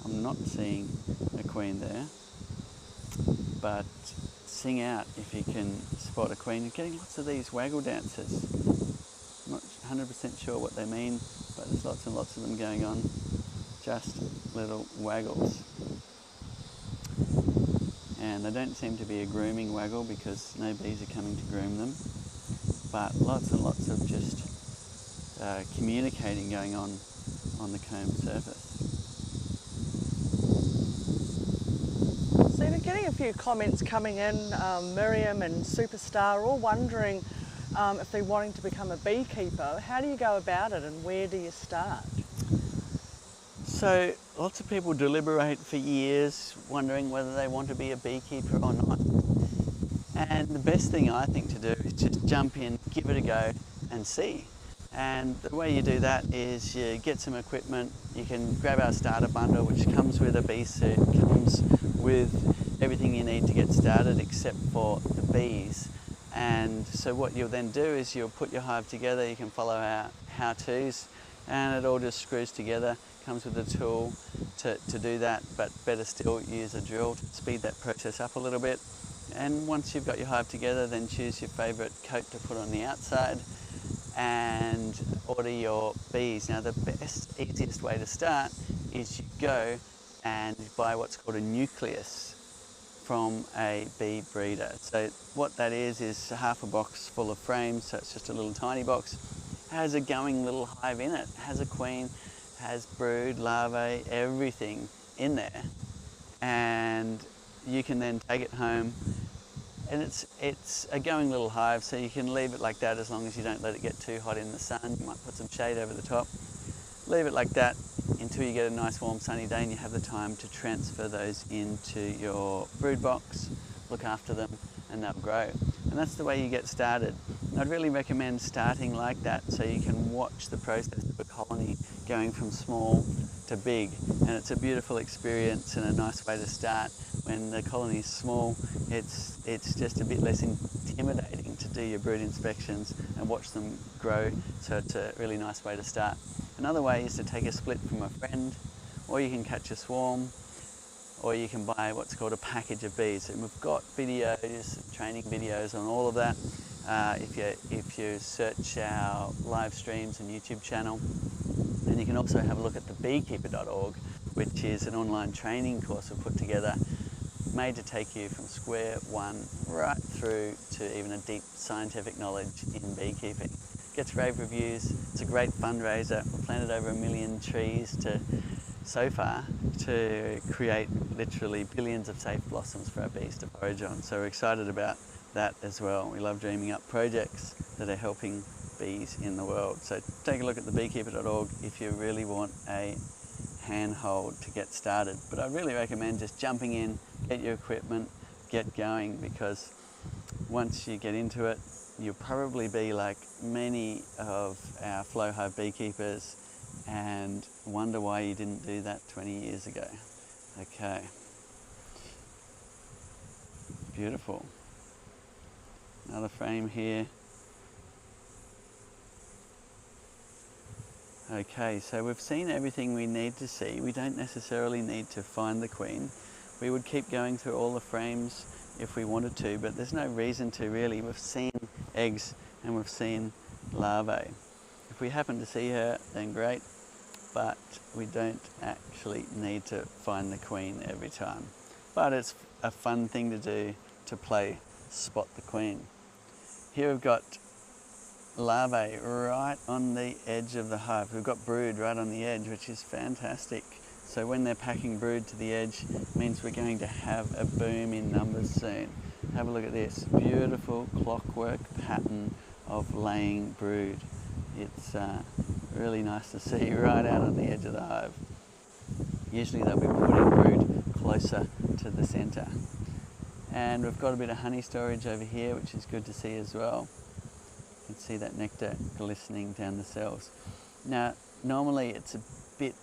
I'm not seeing a queen there, but sing out if you can spot a queen. You're getting lots of these waggle dances. I'm not 100% sure what they mean, but there's lots and lots of them going on. Just little waggles. And they don't seem to be a grooming waggle because no bees are coming to groom them, but lots and lots of just communicating going on the comb surface. So you're getting a few comments coming in, Miriam and Superstar all wondering if they're wanting to become a beekeeper. How do you go about it and where do you start? So lots of people deliberate for years wondering whether they want to be a beekeeper or not. And the best thing I think to do is just jump in, give it a go and see. And the way you do that is you get some equipment. You can grab our starter bundle, which comes with a bee suit, comes with everything you need to get started except for the bees. And so what you'll then do is you'll put your hive together. You can follow our how-tos and it all just screws together. Comes with a tool to do that, but better still, use a drill to speed that process up a little bit. And once you've got your hive together, then choose your favourite coat to put on the outside and order your bees. Now the best, easiest way to start is you go and buy what's called a nucleus from a bee breeder. So what that is half a box full of frames, so it's just a little tiny box, has a going little hive in it, has a queen, has brood, larvae, everything in there. And you can then take it home, and it's a going little hive, so you can leave it like that as long as you don't let it get too hot in the sun. You might put some shade over the top. Leave it like that until you get a nice warm sunny day and you have the time to transfer those into your brood box, look after them, and they'll grow. And that's the way you get started. I'd really recommend starting like that so you can watch the process of a colony going from small to big. And it's a beautiful experience and a nice way to start. When the colony is small, it's just a bit less intimidating to do your brood inspections and watch them grow. So it's a really nice way to start. Another way is to take a split from a friend, or you can catch a swarm, or you can buy what's called a package of bees. And we've got videos, training videos on all of that. If you search our live streams and YouTube channel, and you can also have a look at the beekeeper.org, which is an online training course we've put together, made to take you from square one right through to even a deep scientific knowledge in beekeeping. Gets rave reviews. It's a great fundraiser. We've planted over 1 million trees so far to create literally billions of safe blossoms for our bees to forage on. So we're excited about that as well. We love dreaming up projects that are helping bees in the world. So take a look at the beekeeper.org if you really want a handhold to get started. But I really recommend just jumping in, get your equipment, get going, because once you get into it, you'll probably be like many of our flow hive beekeepers and wonder why you didn't do that 20 years ago. Okay. Beautiful. Another frame here. Okay, so we've seen everything we need to see. We don't necessarily need to find the queen. We would keep going through all the frames if we wanted to, but there's no reason to really. We've seen eggs and we've seen larvae. If we happen to see her, then great, but we don't actually need to find the queen every time. But it's a fun thing to do, to play spot the queen. Here we've got larvae right on the edge of the hive. We've got brood right on the edge, which is fantastic. So when they're packing brood to the edge, it means we're going to have a boom in numbers soon. Have a look at this beautiful clockwork pattern of laying brood. It's really nice to see right out on the edge of the hive. Usually they'll be putting brood closer to the centre. And we've got a bit of honey storage over here, which is good to see as well. You can see that nectar glistening down the cells. Now, normally it's a bit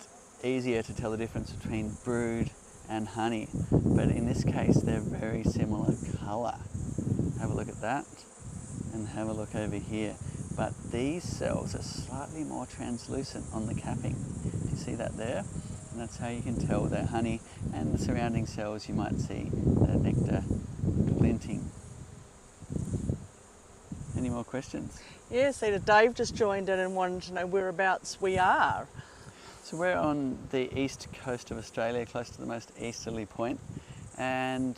easier to tell the difference between brood and honey, but in this case they're very similar colour. Have a look at that and have a look over here. But these cells are slightly more translucent on the capping. Do you see that there? And that's how you can tell they're honey, and the surrounding cells you might see the nectar glinting. Any more questions? Yes, Dave just joined in and wanted to know whereabouts we are. So we're on the east coast of Australia, close to the most easterly point, and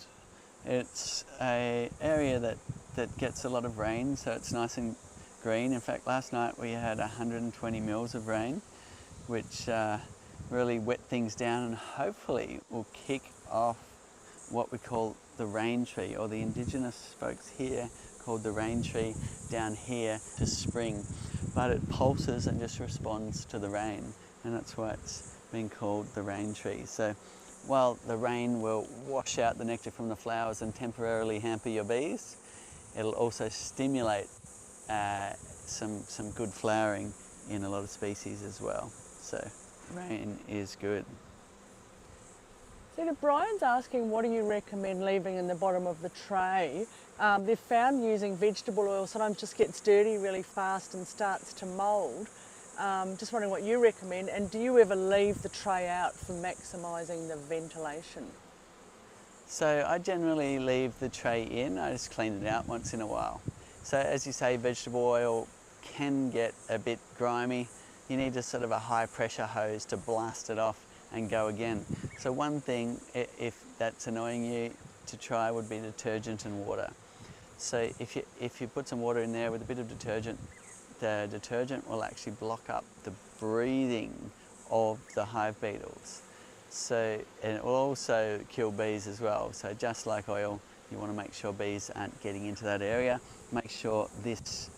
it's an area that gets a lot of rain, so it's nice and green. In fact, last night we had 120 mils of rain, which really wet things down and hopefully will kick off what we call the rain tree, or the indigenous folks here called the rain tree down here, to spring. But it pulses and just responds to the rain, and that's why it's been called the rain tree. So while the rain will wash out the nectar from the flowers and temporarily hamper your bees, it'll also stimulate some good flowering in a lot of species as well. So rain is good. So Brian's asking, what do you recommend leaving in the bottom of the tray? They've found using vegetable oil sometimes just gets dirty really fast and starts to mould. Just wondering what you recommend, and do you ever leave the tray out for maximising the ventilation? So I generally leave the tray in. I just clean it out once in a while. So as you say, vegetable oil can get a bit grimy. You need just sort of a high pressure hose to blast it off and go again. So one thing, if that's annoying you, to try would be detergent and water. So if you put some water in there with a bit of detergent, the detergent will actually block up the breathing of the hive beetles. So, and it will also kill bees as well. So just like oil, you want to make sure bees aren't getting into that area. Make sure this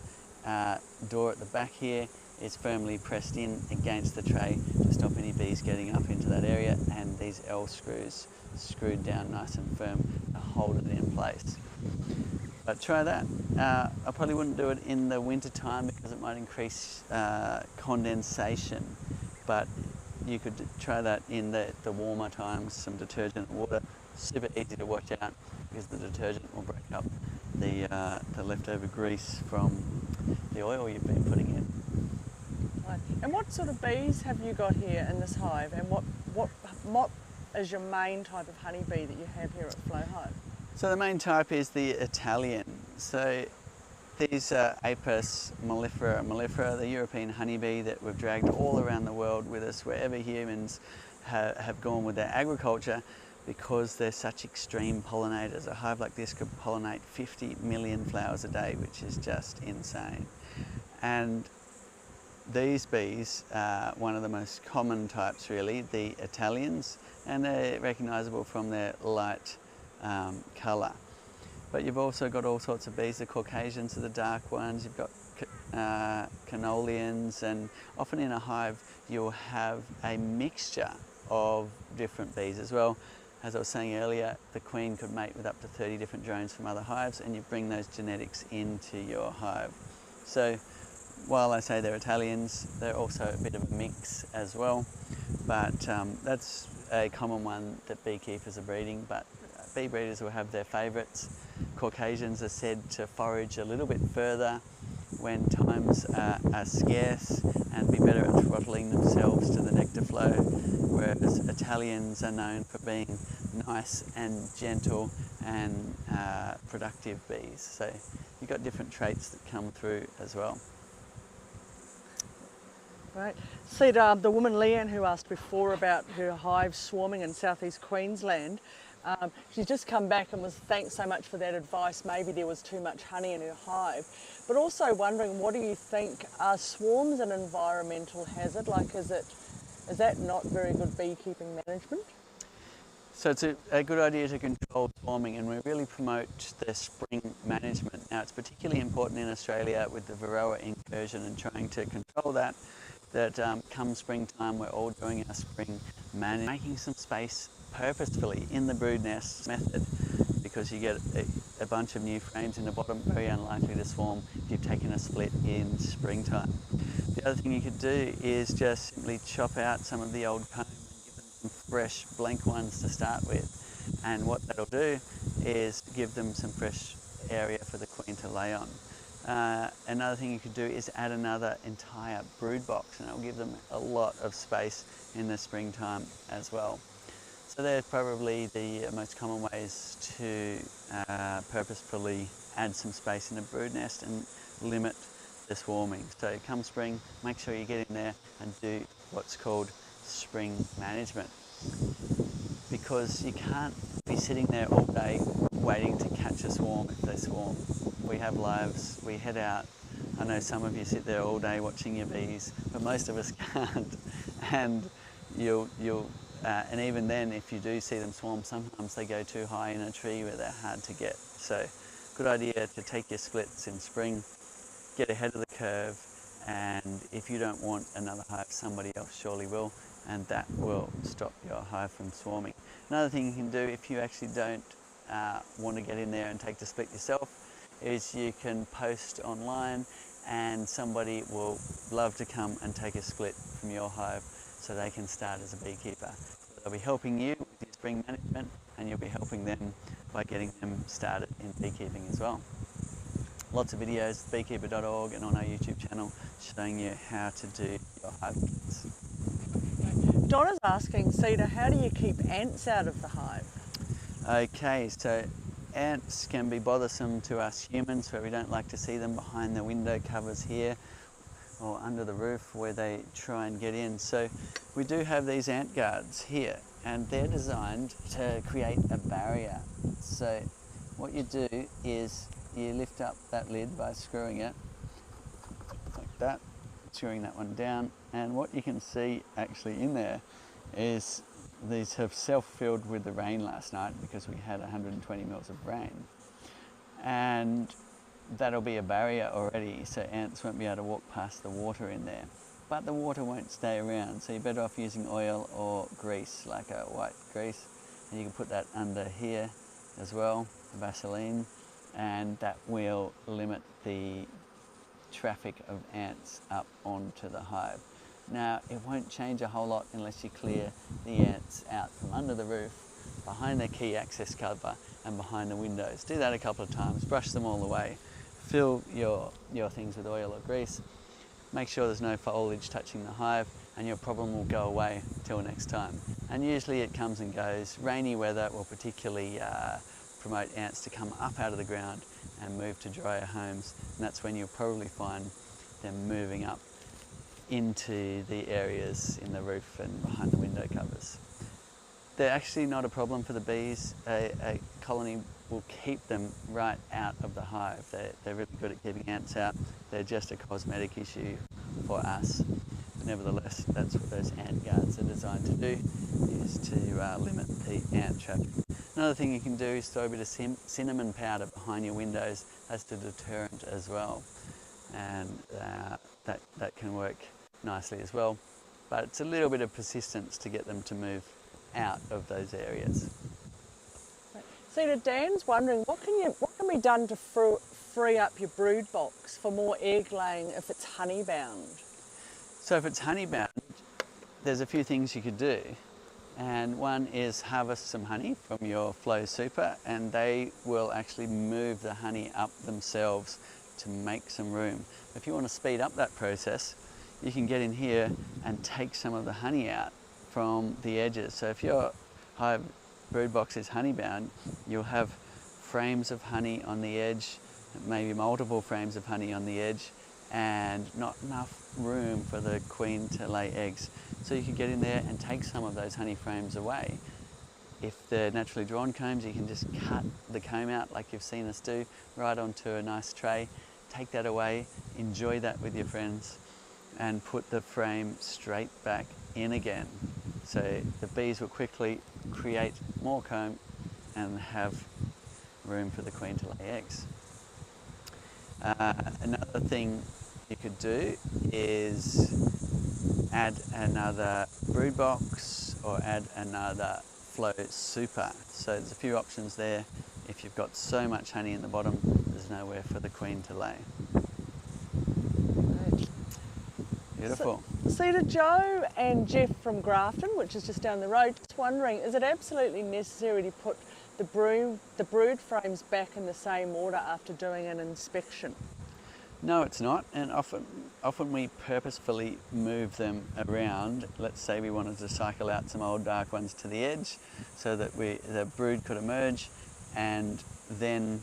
door at the back here is firmly pressed in against the tray to stop any bees getting up into that area, and these L screws screwed down nice and firm to hold it in place. But try that. I probably wouldn't do it in the winter time because it might increase condensation, but you could try that in the warmer times. Some detergent and water, super easy to wash out because the detergent will break up the leftover grease from the oil you've been putting in. Right. And what sort of bees have you got here in this hive, and what is your main type of honeybee that you have here at Flow Hive? So the main type is the Italian. So these are Apis mellifera, the European honeybee that we've dragged all around the world with us wherever humans have gone with their agriculture, because they're such extreme pollinators. A hive like this could pollinate 50 million flowers a day, which is just insane. And these bees are one of the most common types really, the Italians, and they're recognisable from their light colour. But you've also got all sorts of bees. The Caucasians are the dark ones. You've got Canolians, and often in a hive you'll have a mixture of different bees as well. As I was saying earlier, the queen could mate with up to 30 different drones from other hives, and you bring those genetics into your hive. So while I say they're Italians, they're also a bit of a mix as well. But that's a common one that beekeepers are breeding, but bee breeders will have their favourites. Caucasians are said to forage a little bit further when times are scarce and be better at throttling themselves to the nectar flow, whereas Italians are known for being nice and gentle and productive bees. So you've got different traits that come through as well. Right. See, the woman Leanne who asked before about her hive swarming in southeast Queensland, she's just come back and was thanks so much for that advice. Maybe there was too much honey in her hive, but also wondering, what do you think? Are swarms an environmental hazard? Like, is that not very good beekeeping management? So it's a good idea to control swarming, and we really promote the spring management. Now, it's particularly important in Australia with the Varroa incursion and trying to control that come springtime we're all doing our spring management, making some space purposefully in the brood nest method, because you get a bunch of new frames in the bottom, very unlikely to swarm if you've taken a split in springtime. The other thing you could do is just simply chop out some of the old comb and give them some fresh blank ones to start with, and what that'll do is give them some fresh area for the queen to lay on. Another thing you could do is add another entire brood box, and it'll give them a lot of space in the springtime as well. So they're probably the most common ways to purposefully add some space in a brood nest and limit the swarming. So come spring, make sure you get in there and do what's called spring management, because you can't be sitting there all day waiting to catch a swarm if they swarm. We have lives, we head out. I know some of you sit there all day watching your bees, but most of us can't. And and even then, if you do see them swarm, sometimes they go too high in a tree where they're hard to get. So, good idea to take your splits in spring, get ahead of the curve, and if you don't want another hive, somebody else surely will, and that will stop your hive from swarming. Another thing you can do if you actually don't want to get in there and take the split yourself is you can post online, and somebody will love to come and take a split from your hive so they can start as a beekeeper. They'll be helping you with your spring management, and you'll be helping them by getting them started in beekeeping as well. Lots of videos, beekeeper.org and on our YouTube channel, showing you how to do your hive kits. Donna's asking, Cedar, how do you keep ants out of the hive? Okay, so ants can be bothersome to us humans, where we don't like to see them behind the window covers here or under the roof where they try and get in. So we do have these ant guards here, and they're designed to create a barrier. So what you do is you lift up that lid by screwing it like that, screwing that one down, and what you can see actually in there is these have self-filled with the rain last night, because we had 120 mils of rain, and that'll be a barrier already, so ants won't be able to walk past the water in there. But the water won't stay around, so you're better off using oil or grease, like a white grease, and you can put that under here as well, Vaseline, and that will limit the traffic of ants up onto the hive. Now, it won't change a whole lot unless you clear the ants out from under the roof, behind the key access cover, and behind the windows. Do that a couple of times, brush them all away, fill your things with oil or grease, make sure there's no foliage touching the hive, and your problem will go away till next time. And usually it comes and goes. Rainy weather will particularly promote ants to come up out of the ground and move to drier homes, and that's when you'll probably find them moving up into the areas in the roof and behind the window covers. They're actually not a problem for the bees. A colony will keep them right out of the hive. They're really good at keeping ants out. They're just a cosmetic issue for us. But nevertheless, that's what those ant guards are designed to do, is to limit the ant traffic. Another thing you can do is throw a bit of cinnamon powder behind your windows as a deterrent as well, and that can work nicely as well. But it's a little bit of persistence to get them to move out of those areas. Cedar, Dan's wondering, what can be done to free up your brood box for more egg laying if it's honey bound? So if it's honey bound, there's a few things you could do. And one is harvest some honey from your flow super, and they will actually move the honey up themselves to make some room. If you want to speed up that process, you can get in here and take some of the honey out from the edges. So if your hive brood box is honey bound, you'll have frames of honey on the edge, maybe multiple frames of honey on the edge, and not enough room for the queen to lay eggs. So you could get in there and take some of those honey frames away. If they're naturally drawn combs, you can just cut the comb out like you've seen us do, right onto a nice tray, take that away, enjoy that with your friends, and put the frame straight back in again. So the bees will quickly create more comb and have room for the queen to lay eggs. Another thing you could do is add another brood box or add another flow super. So there's a few options there. If you've got so much honey in the bottom, there's nowhere for the queen to lay. Beautiful. So to Joe and Jeff from Grafton, which is just down the road, just wondering, is it absolutely necessary to put the brood frames back in the same order after doing an inspection? No, it's not, and often we purposefully move them around. Let's say we wanted to cycle out some old dark ones to the edge so that the brood could emerge, and then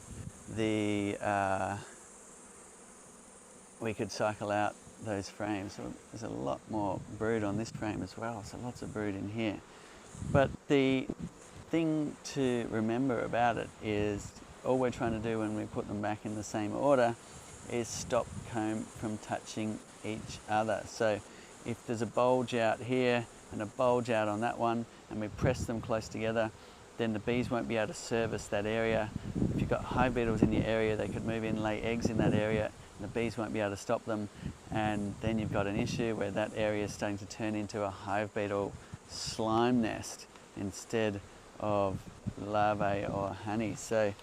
we could cycle out those frames. So there's a lot more brood on this frame as well, so lots of brood in here. But the thing to remember about it is all we're trying to do when we put them back in the same order is stop comb from touching each other. So if there's a bulge out here and a bulge out on that one, and we press them close together, then the bees won't be able to service that area. If you've got hive beetles in your area, they could move in, lay eggs in that area, and the bees won't be able to stop them, and then you've got an issue where that area is starting to turn into a hive beetle slime nest instead of larvae or honey. So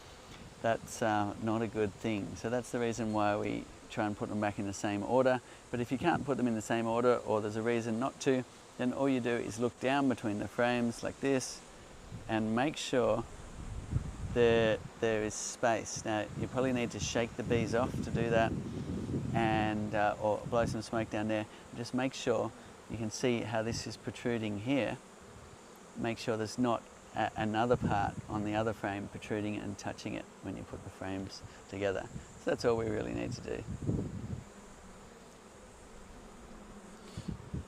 that's not a good thing. So that's the reason why we try and put them back in the same order. But if you can't put them in the same order, or there's a reason not to, then all you do is look down between the frames like this and make sure there is space. Now you probably need to shake the bees off to do that, and or blow some smoke down there. Just make sure you can see how this is protruding here. Make sure there's not another part on the other frame protruding and touching it when you put the frames together. So that's all we really need to do.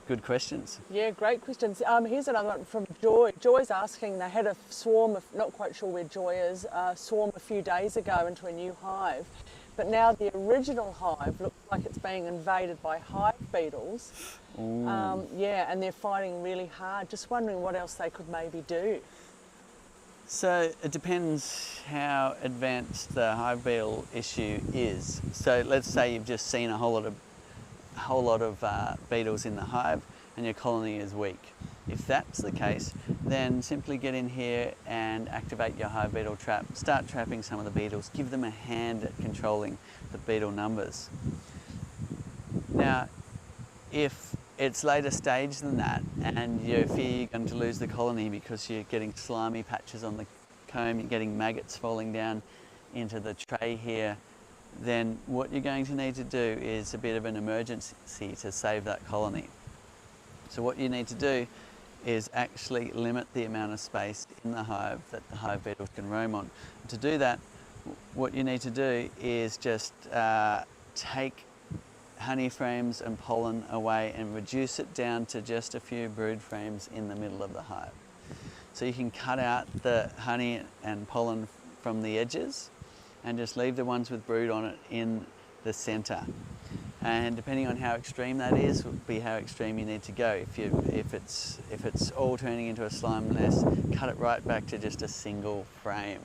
Good questions. Yeah, great questions. Here's another one from Joy. Joy's asking, they had a swarm of, not quite sure where Joy is, swarm a few days ago into a new hive, but now the original hive looks like it's being invaded by hive beetles. Yeah, and they're fighting really hard. Just wondering what else they could maybe do. So it depends how advanced the hive beetle issue is. So let's say you've just seen a whole lot of beetles in the hive and your colony is weak. If that's the case, then simply get in here and activate your hive beetle trap. Start trapping some of the beetles. Give them a hand at controlling the beetle numbers. Now, if it's later stage than that and you fear you're going to lose the colony because you're getting slimy patches on the comb, you're getting maggots falling down into the tray here, then what you're going to need to do is a bit of an emergency to save that colony. So what you need to do is actually limit the amount of space in the hive that the hive beetles can roam on. To do that, what you need to do is just take honey frames and pollen away and reduce it down to just a few brood frames in the middle of the hive. So you can cut out the honey and pollen from the edges and just leave the ones with brood on it in the center. And depending on how extreme that is, will be how extreme you need to go. If it's all turning into a slime nest, cut it right back to just a single frame.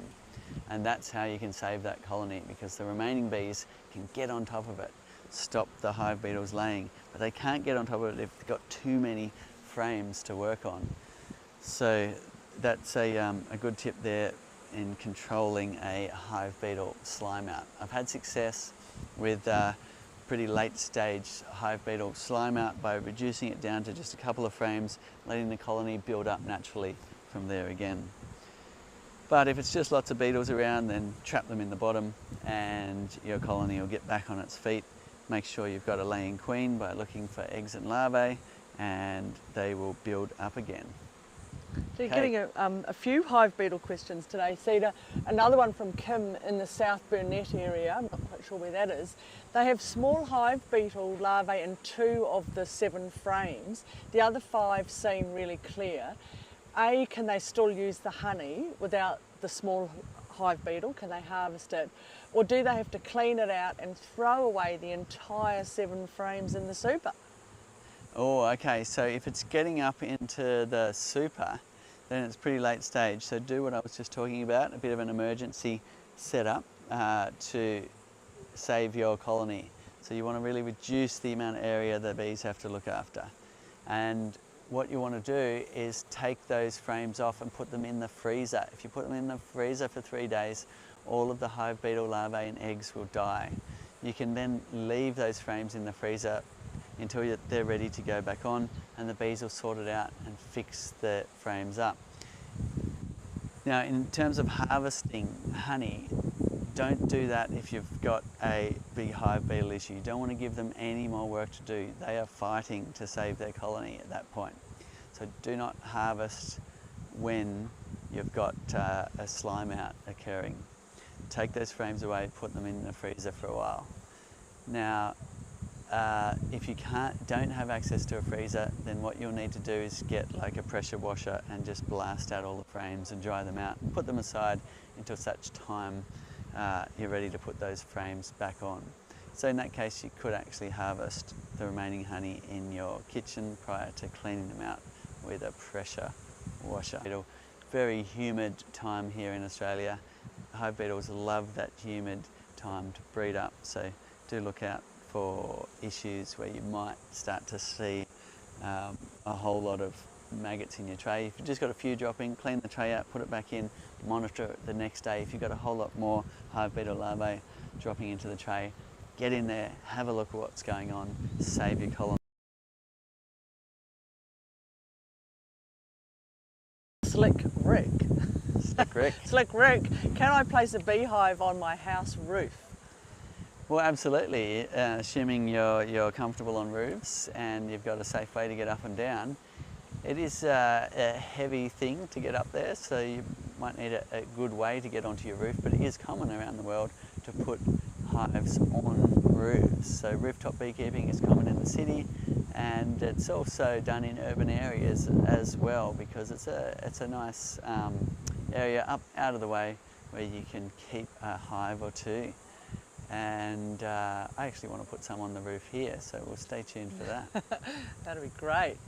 And that's how you can save that colony, because the remaining bees can get on top of it, stop the hive beetles laying, but they can't get on top of it if they've got too many frames to work on. So that's a good tip there in controlling a hive beetle slime out. I've had success with pretty late stage hive beetle slime out by reducing it down to just a couple of frames, letting the colony build up naturally from there again. But if it's just lots of beetles around, then trap them in the bottom and your colony will get back on its feet. Make sure you've got a laying queen by looking for eggs and larvae, and they will build up again. So you're Okay. getting a few hive beetle questions today, Cedar. Another one from Kim in the South Burnett area, I'm not quite sure where that is. They have small hive beetle larvae in 2 of the 7 frames. The other 5 seem really clear. A, can they still use the honey without the small hive beetle? Can they harvest it? Or do they have to clean it out and throw away the entire 7 frames in the super? Oh, okay, so if it's getting up into the super, then it's pretty late stage. So do what I was just talking about, a bit of an emergency setup to save your colony. So you want to really reduce the amount of area the bees have to look after. And what you want to do is take those frames off and put them in the freezer. If you put them in the freezer for 3 days, all of the hive beetle larvae and eggs will die. You can then leave those frames in the freezer until they're ready to go back on, and the bees will sort it out and fix the frames up. Now, in terms of harvesting honey, don't do that if you've got a big hive beetle issue. You don't want to give them any more work to do. They are fighting to save their colony at that point. So do not harvest when you've got a slime out occurring. Take those frames away, put them in the freezer for a while. Now, if you don't have access to a freezer, then what you'll need to do is get like a pressure washer and just blast out all the frames and dry them out and put them aside until such time you're ready to put those frames back on. So in that case, you could actually harvest the remaining honey in your kitchen prior to cleaning them out with a pressure washer. Very humid time here in Australia. Hive beetles love that humid time to breed up, so do look out for issues where you might start to see a whole lot of maggots in your tray. If you've just got a few dropping, clean the tray out, put it back in, monitor it the next day. If you've got a whole lot more hive beetle larvae dropping into the tray, get in there, have a look at what's going on, save your colony. Slick Rick. Slick Rick. Slick Rick, can I place a beehive on my house roof? Well, absolutely. Assuming you're comfortable on roofs and you've got a safe way to get up and down. It is a heavy thing to get up there, so you might need a good way to get onto your roof, but it is common around the world to put hives on roofs. So rooftop beekeeping is common in the city, and it's also done in urban areas as well, because it's a nice area up out of the way where you can keep a hive or two. And I actually want to put some on the roof here, so we'll stay tuned for that. That'd be great.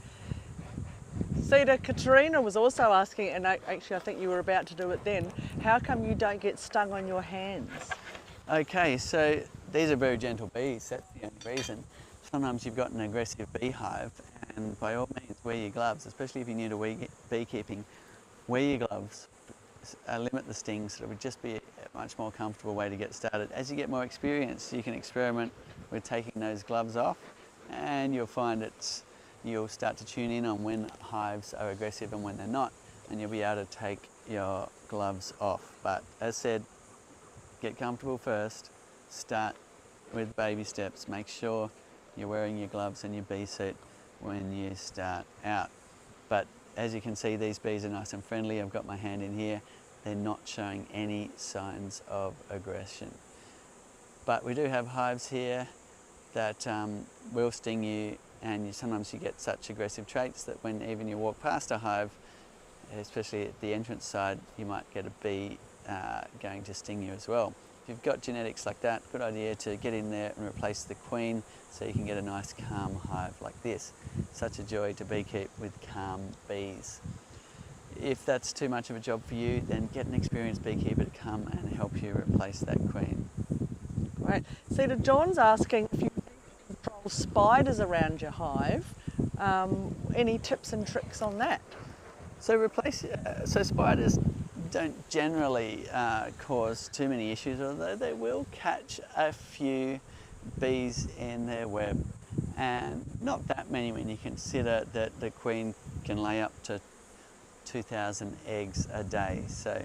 Cedar, Katerina was also asking, and actually I think you were about to do it then, how come you don't get stung on your hands? Okay, so these are very gentle bees, that's the only reason. Sometimes you've got an aggressive beehive, and by all means wear your gloves, especially if you're new to beekeeping. Wear your gloves, limit the stings, so it would just be a much more comfortable way to get started. As you get more experience, you can experiment with taking those gloves off, and you'll find you'll start to tune in on when hives are aggressive and when they're not, and you'll be able to take your gloves off. But as said, get comfortable first, start with baby steps, make sure you're wearing your gloves and your bee suit when you start out. But as you can see, these bees are nice and friendly. I've got my hand in here. They're not showing any signs of aggression. But we do have hives here that will sting you, and sometimes you get such aggressive traits that when even you walk past a hive, especially at the entrance side, you might get a bee going to sting you as well. If you've got genetics like that, good idea to get in there and replace the queen so you can get a nice calm hive like this. Such a joy to beekeep with calm bees. If that's too much of a job for you, then get an experienced beekeeper to come and help you replace that queen. Great. Cedar, John's asking if you control spiders around your hive. Any tips and tricks on that? So spiders don't generally cause too many issues, although they will catch a few bees in their web, and not that many when you consider that the queen can lay up to 2,000 eggs a day. So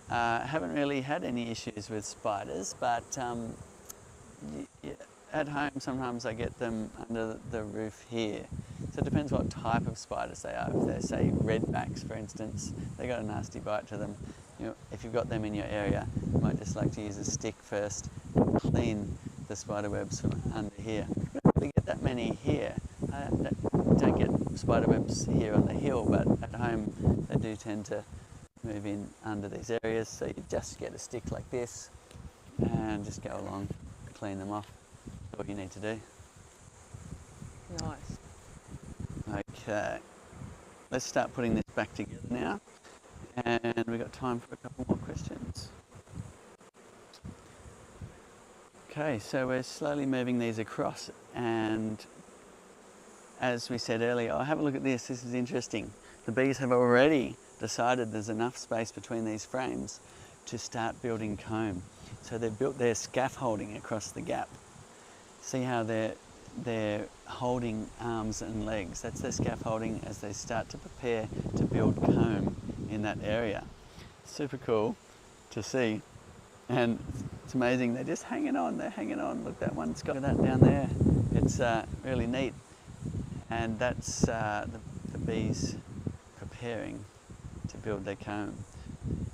haven't really had any issues with spiders, but at home sometimes I get them under the roof here. So it depends what type of spiders they are. If they're, say, redbacks, for instance, they got a nasty bite to them. You know, if you've got them in your area, you might just like to use a stick first and clean the spider webs from under here. You don't really get that many here. I don't get spider webs here on the hill, but at home they do tend to move in under these areas. So you just get a stick like this and just go along, clean them off. That's all you need to do. Nice. Okay, let's start putting this back together now, and we've got time for a couple more questions. Okay, so we're slowly moving these across, and as we said earlier, oh, have a look at this. This is interesting. The bees have already decided there's enough space between these frames to start building comb. So they've built their scaffolding across the gap. See how they're holding arms and legs. That's their scaffolding as they start to prepare to build comb in that area. Super cool to see. And it's amazing, they're just hanging on, they're hanging on. Look, that one's got that down there. It's really neat. And that's the bees preparing to build their comb.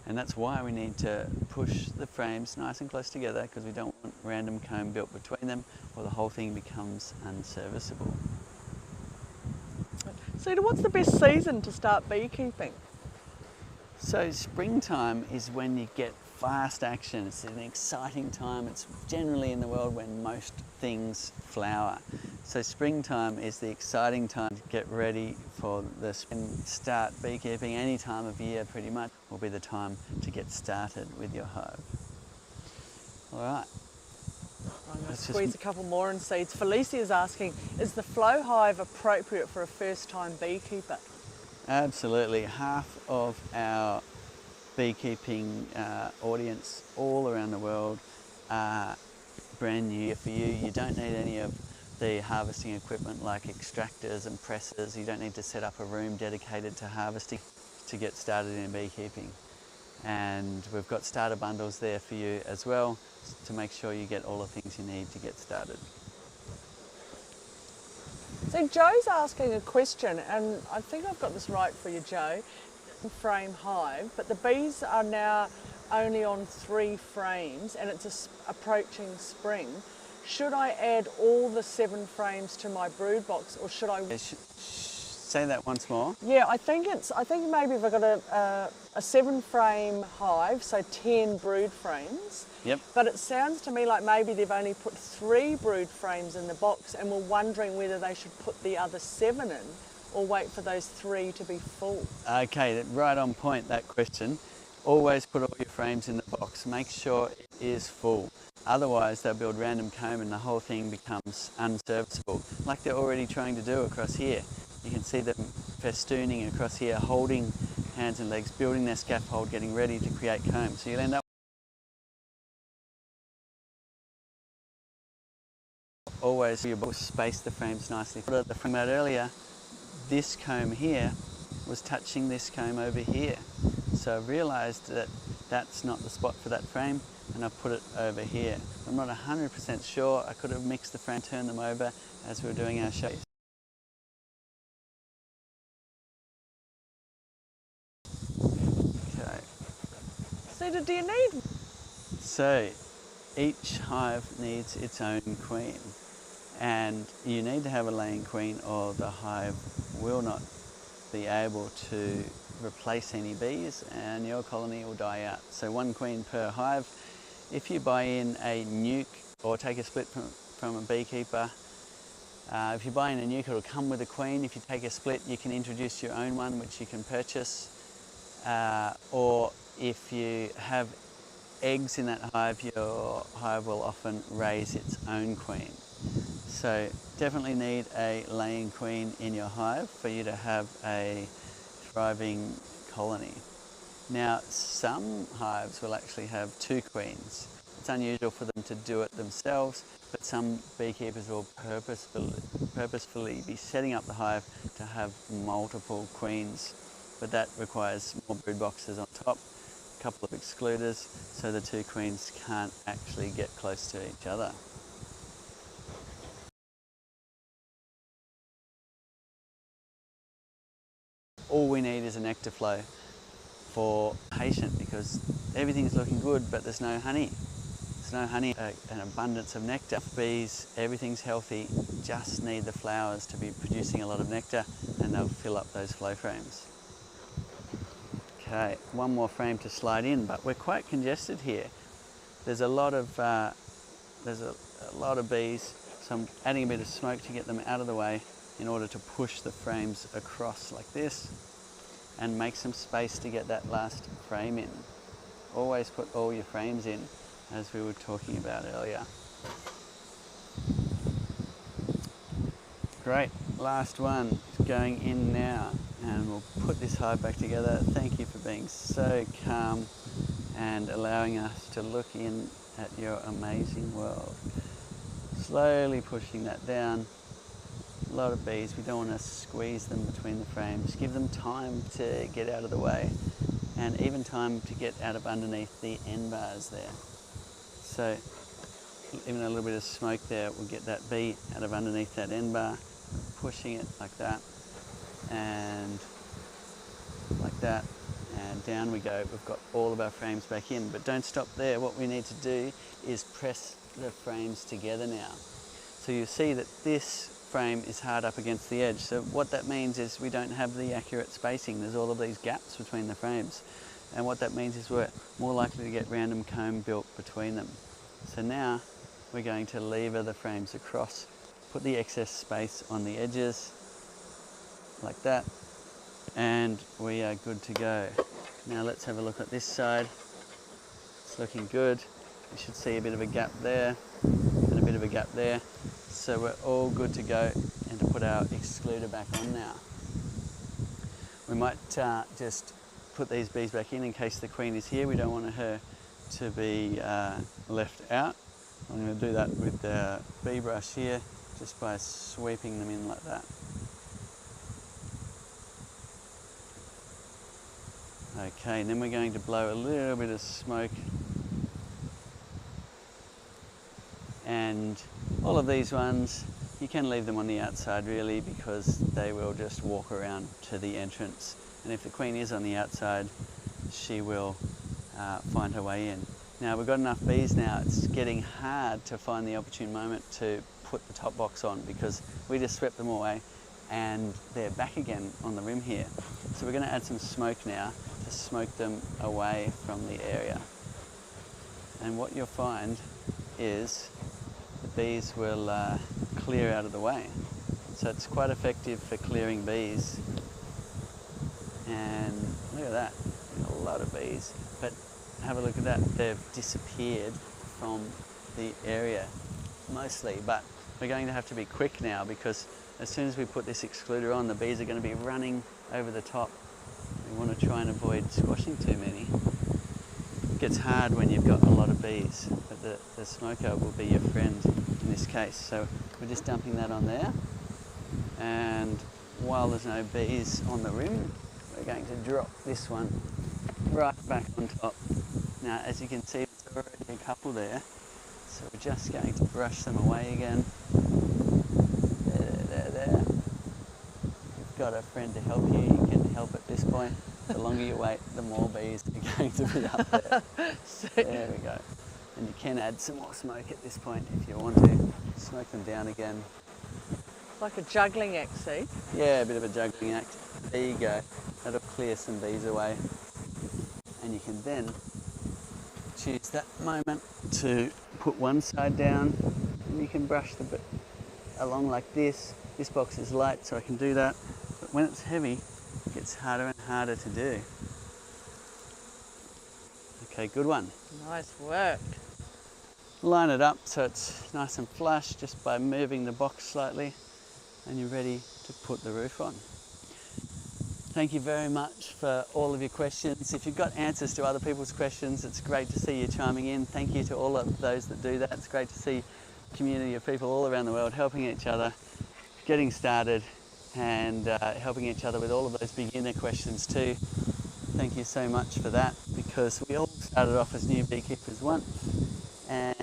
And that's why we need to push the frames nice and close together, because we don't want random comb built between them or the whole thing becomes unserviceable. Cedar, what's the best season to start beekeeping? So springtime is when you get fast action. It's an exciting time. It's generally in the world when most things flower. So springtime is the exciting time to get ready for the spring. Start beekeeping any time of year pretty much will be the time to get started with your hive. All right. I'm going to squeeze a couple more in seeds. Felicia is asking, is the flow hive appropriate for a first-time beekeeper? Absolutely. Half of our beekeeping audience all around the world are brand new for you. You don't need any of the harvesting equipment like extractors and presses. You don't need to set up a room dedicated to harvesting to get started in beekeeping. And we've got starter bundles there for you as well to make sure you get all the things you need to get started. So Joe's asking a question, and I think I've got this right for you, Joe. Frame hive, but the bees are now only on 3 frames and it's approaching spring. Should I add all the 7 frames to my brood box, or should I... Say that once more. Yeah, I think maybe if I've got a 7-frame hive, so 10 brood frames. Yep. But it sounds to me like maybe they've only put 3 brood frames in the box and were wondering whether they should put the other 7 in or wait for those 3 to be full. Okay, right on point, that question. Always put all your frames in the box. Make sure it is full. Otherwise they'll build random comb and the whole thing becomes unserviceable, like they're already trying to do across here. You can see them festooning across here, holding hands and legs, building their scaffold, getting ready to create comb. So you'll end up always you space the frames nicely. The frame out earlier, this comb here was touching this comb over here. So I realised that that's not the spot for that frame, and I put it over here. I'm not 100% sure. I could have mixed the frame, turned them over as we were doing our show. Okay. Cedar, do you need... So each hive needs its own queen, and you need to have a laying queen or the hive will not be able to replace any bees and your colony will die out. So 1 queen per hive. If you buy in a nuke or take a split from a beekeeper, if you buy in a nuke, it'll come with a queen. If you take a split, you can introduce your own one, which you can purchase. Or if you have eggs in that hive, your hive will often raise its own queen. So definitely need a laying queen in your hive for you to have a thriving colony. Now, some hives will actually have 2 queens. It's unusual for them to do it themselves, but some beekeepers will purposefully be setting up the hive to have multiple queens, but that requires more brood boxes on top, a couple of excluders, so the 2 queens can't actually get close to each other. all we need is a nectar flow for patient, because everything's looking good but there's no honey. There's no honey, an abundance of nectar. Bees, everything's healthy, just need the flowers to be producing a lot of nectar, and they'll fill up those flow frames. Okay, one more frame to slide in, but we're quite congested here. There's a lot of bees, so I'm adding a bit of smoke to get them out of the way in order to push the frames across like this and make some space to get that last frame in. Always put all your frames in, as we were talking about earlier. Great, last one is going in now, and we'll put this hive back together. Thank you for being so calm and allowing us to look in at your amazing world. Slowly pushing that down. A lot of bees, we don't want to squeeze them between the frames. Give them time to get out of the way, and even time to get out of underneath the end bars there. So even a little bit of smoke there will get that bee out of underneath that end bar, pushing it like that, and like that, and down we go. We've got all of our frames back in, but don't stop there. What we need to do is press the frames together now. So you see that this frame is hard up against the edge. So what that means is we don't have the accurate spacing. There's all of these gaps between the frames. And what that means is we're more likely to get random comb built between them. So now we're going to lever the frames across, put the excess space on the edges, like that, and we are good to go. Now let's have a look at this side. It's looking good. You should see a bit of a gap there and a bit of a gap there. So we're all good to go, and to put our excluder back on now. We might just put these bees back in case the queen is here. We don't want her to be left out. I'm going to do that with the bee brush here, just by sweeping them in like that. Okay, and then we're going to blow a little bit of smoke. And all of these ones, you can leave them on the outside really, because they will just walk around to the entrance. And if the queen is on the outside, she will find her way in. Now we've got enough bees now, it's getting hard to find the opportune moment to put the top box on, because we just swept them away and they're back again on the rim here. So we're going to add some smoke now to smoke them away from the area. And what you'll find is the bees will clear out of the way. So it's quite effective for clearing bees. And look at that, a lot of bees. But have a look at that, they've disappeared from the area mostly. But we're going to have to be quick now, because as soon as we put this excluder on, the bees are going to be running over the top. We want to try and avoid squashing too many. It gets hard when you've got a lot of bees, but the smoker will be your friend in this case. So we're just dumping that on there, and while there's no bees on the rim, we're going to drop this one right back on top. Now as you can see, there's already a couple there, so we're just going to brush them away again. There. You've got a friend to help you, you can help at this point. The longer you wait, the more bees are going to be up there. There we go. And you can add some more smoke at this point if you want to. Smoke them down again. Like a juggling act, see? Yeah, a bit of a juggling act. There you go. That'll clear some bees away. And you can then choose that moment to put one side down, and you can brush the bit along like this. This box is light, so I can do that. But when it's heavy, it gets harder and harder to do. Okay, good one. Nice work. Line it up so it's nice and flush just by moving the box slightly, and you're ready to put the roof on. Thank you very much for all of your questions. If you've got answers to other people's questions, it's great to see you chiming in. Thank you to all of those that do that. It's great to see a community of people all around the world helping each other, getting started, and helping each other with all of those beginner questions too. Thank you so much for that, because we all started off as new beekeepers once, and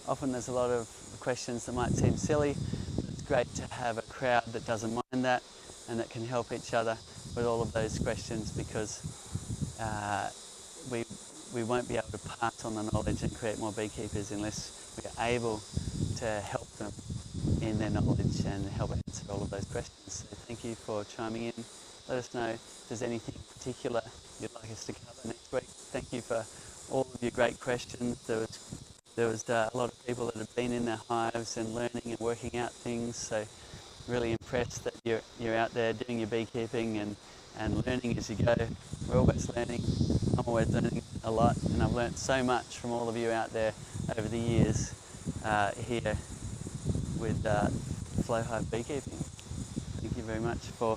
often there's a lot of questions that might seem silly, but it's great to have a crowd that doesn't mind that, and that can help each other with all of those questions, because we won't be able to pass on the knowledge and create more beekeepers unless we are able to help them in their knowledge and help answer all of those questions. So thank you for chiming in. Let us know if there's anything particular you'd like us to cover next week. Thank you for all of your great questions. There was a lot of people that have been in their hives and learning and working out things, so really impressed that you're out there doing your beekeeping and learning as you go. We're always learning. I'm always learning a lot, and I've learnt so much from all of you out there over the years here with Flow Hive Beekeeping. Thank you very much for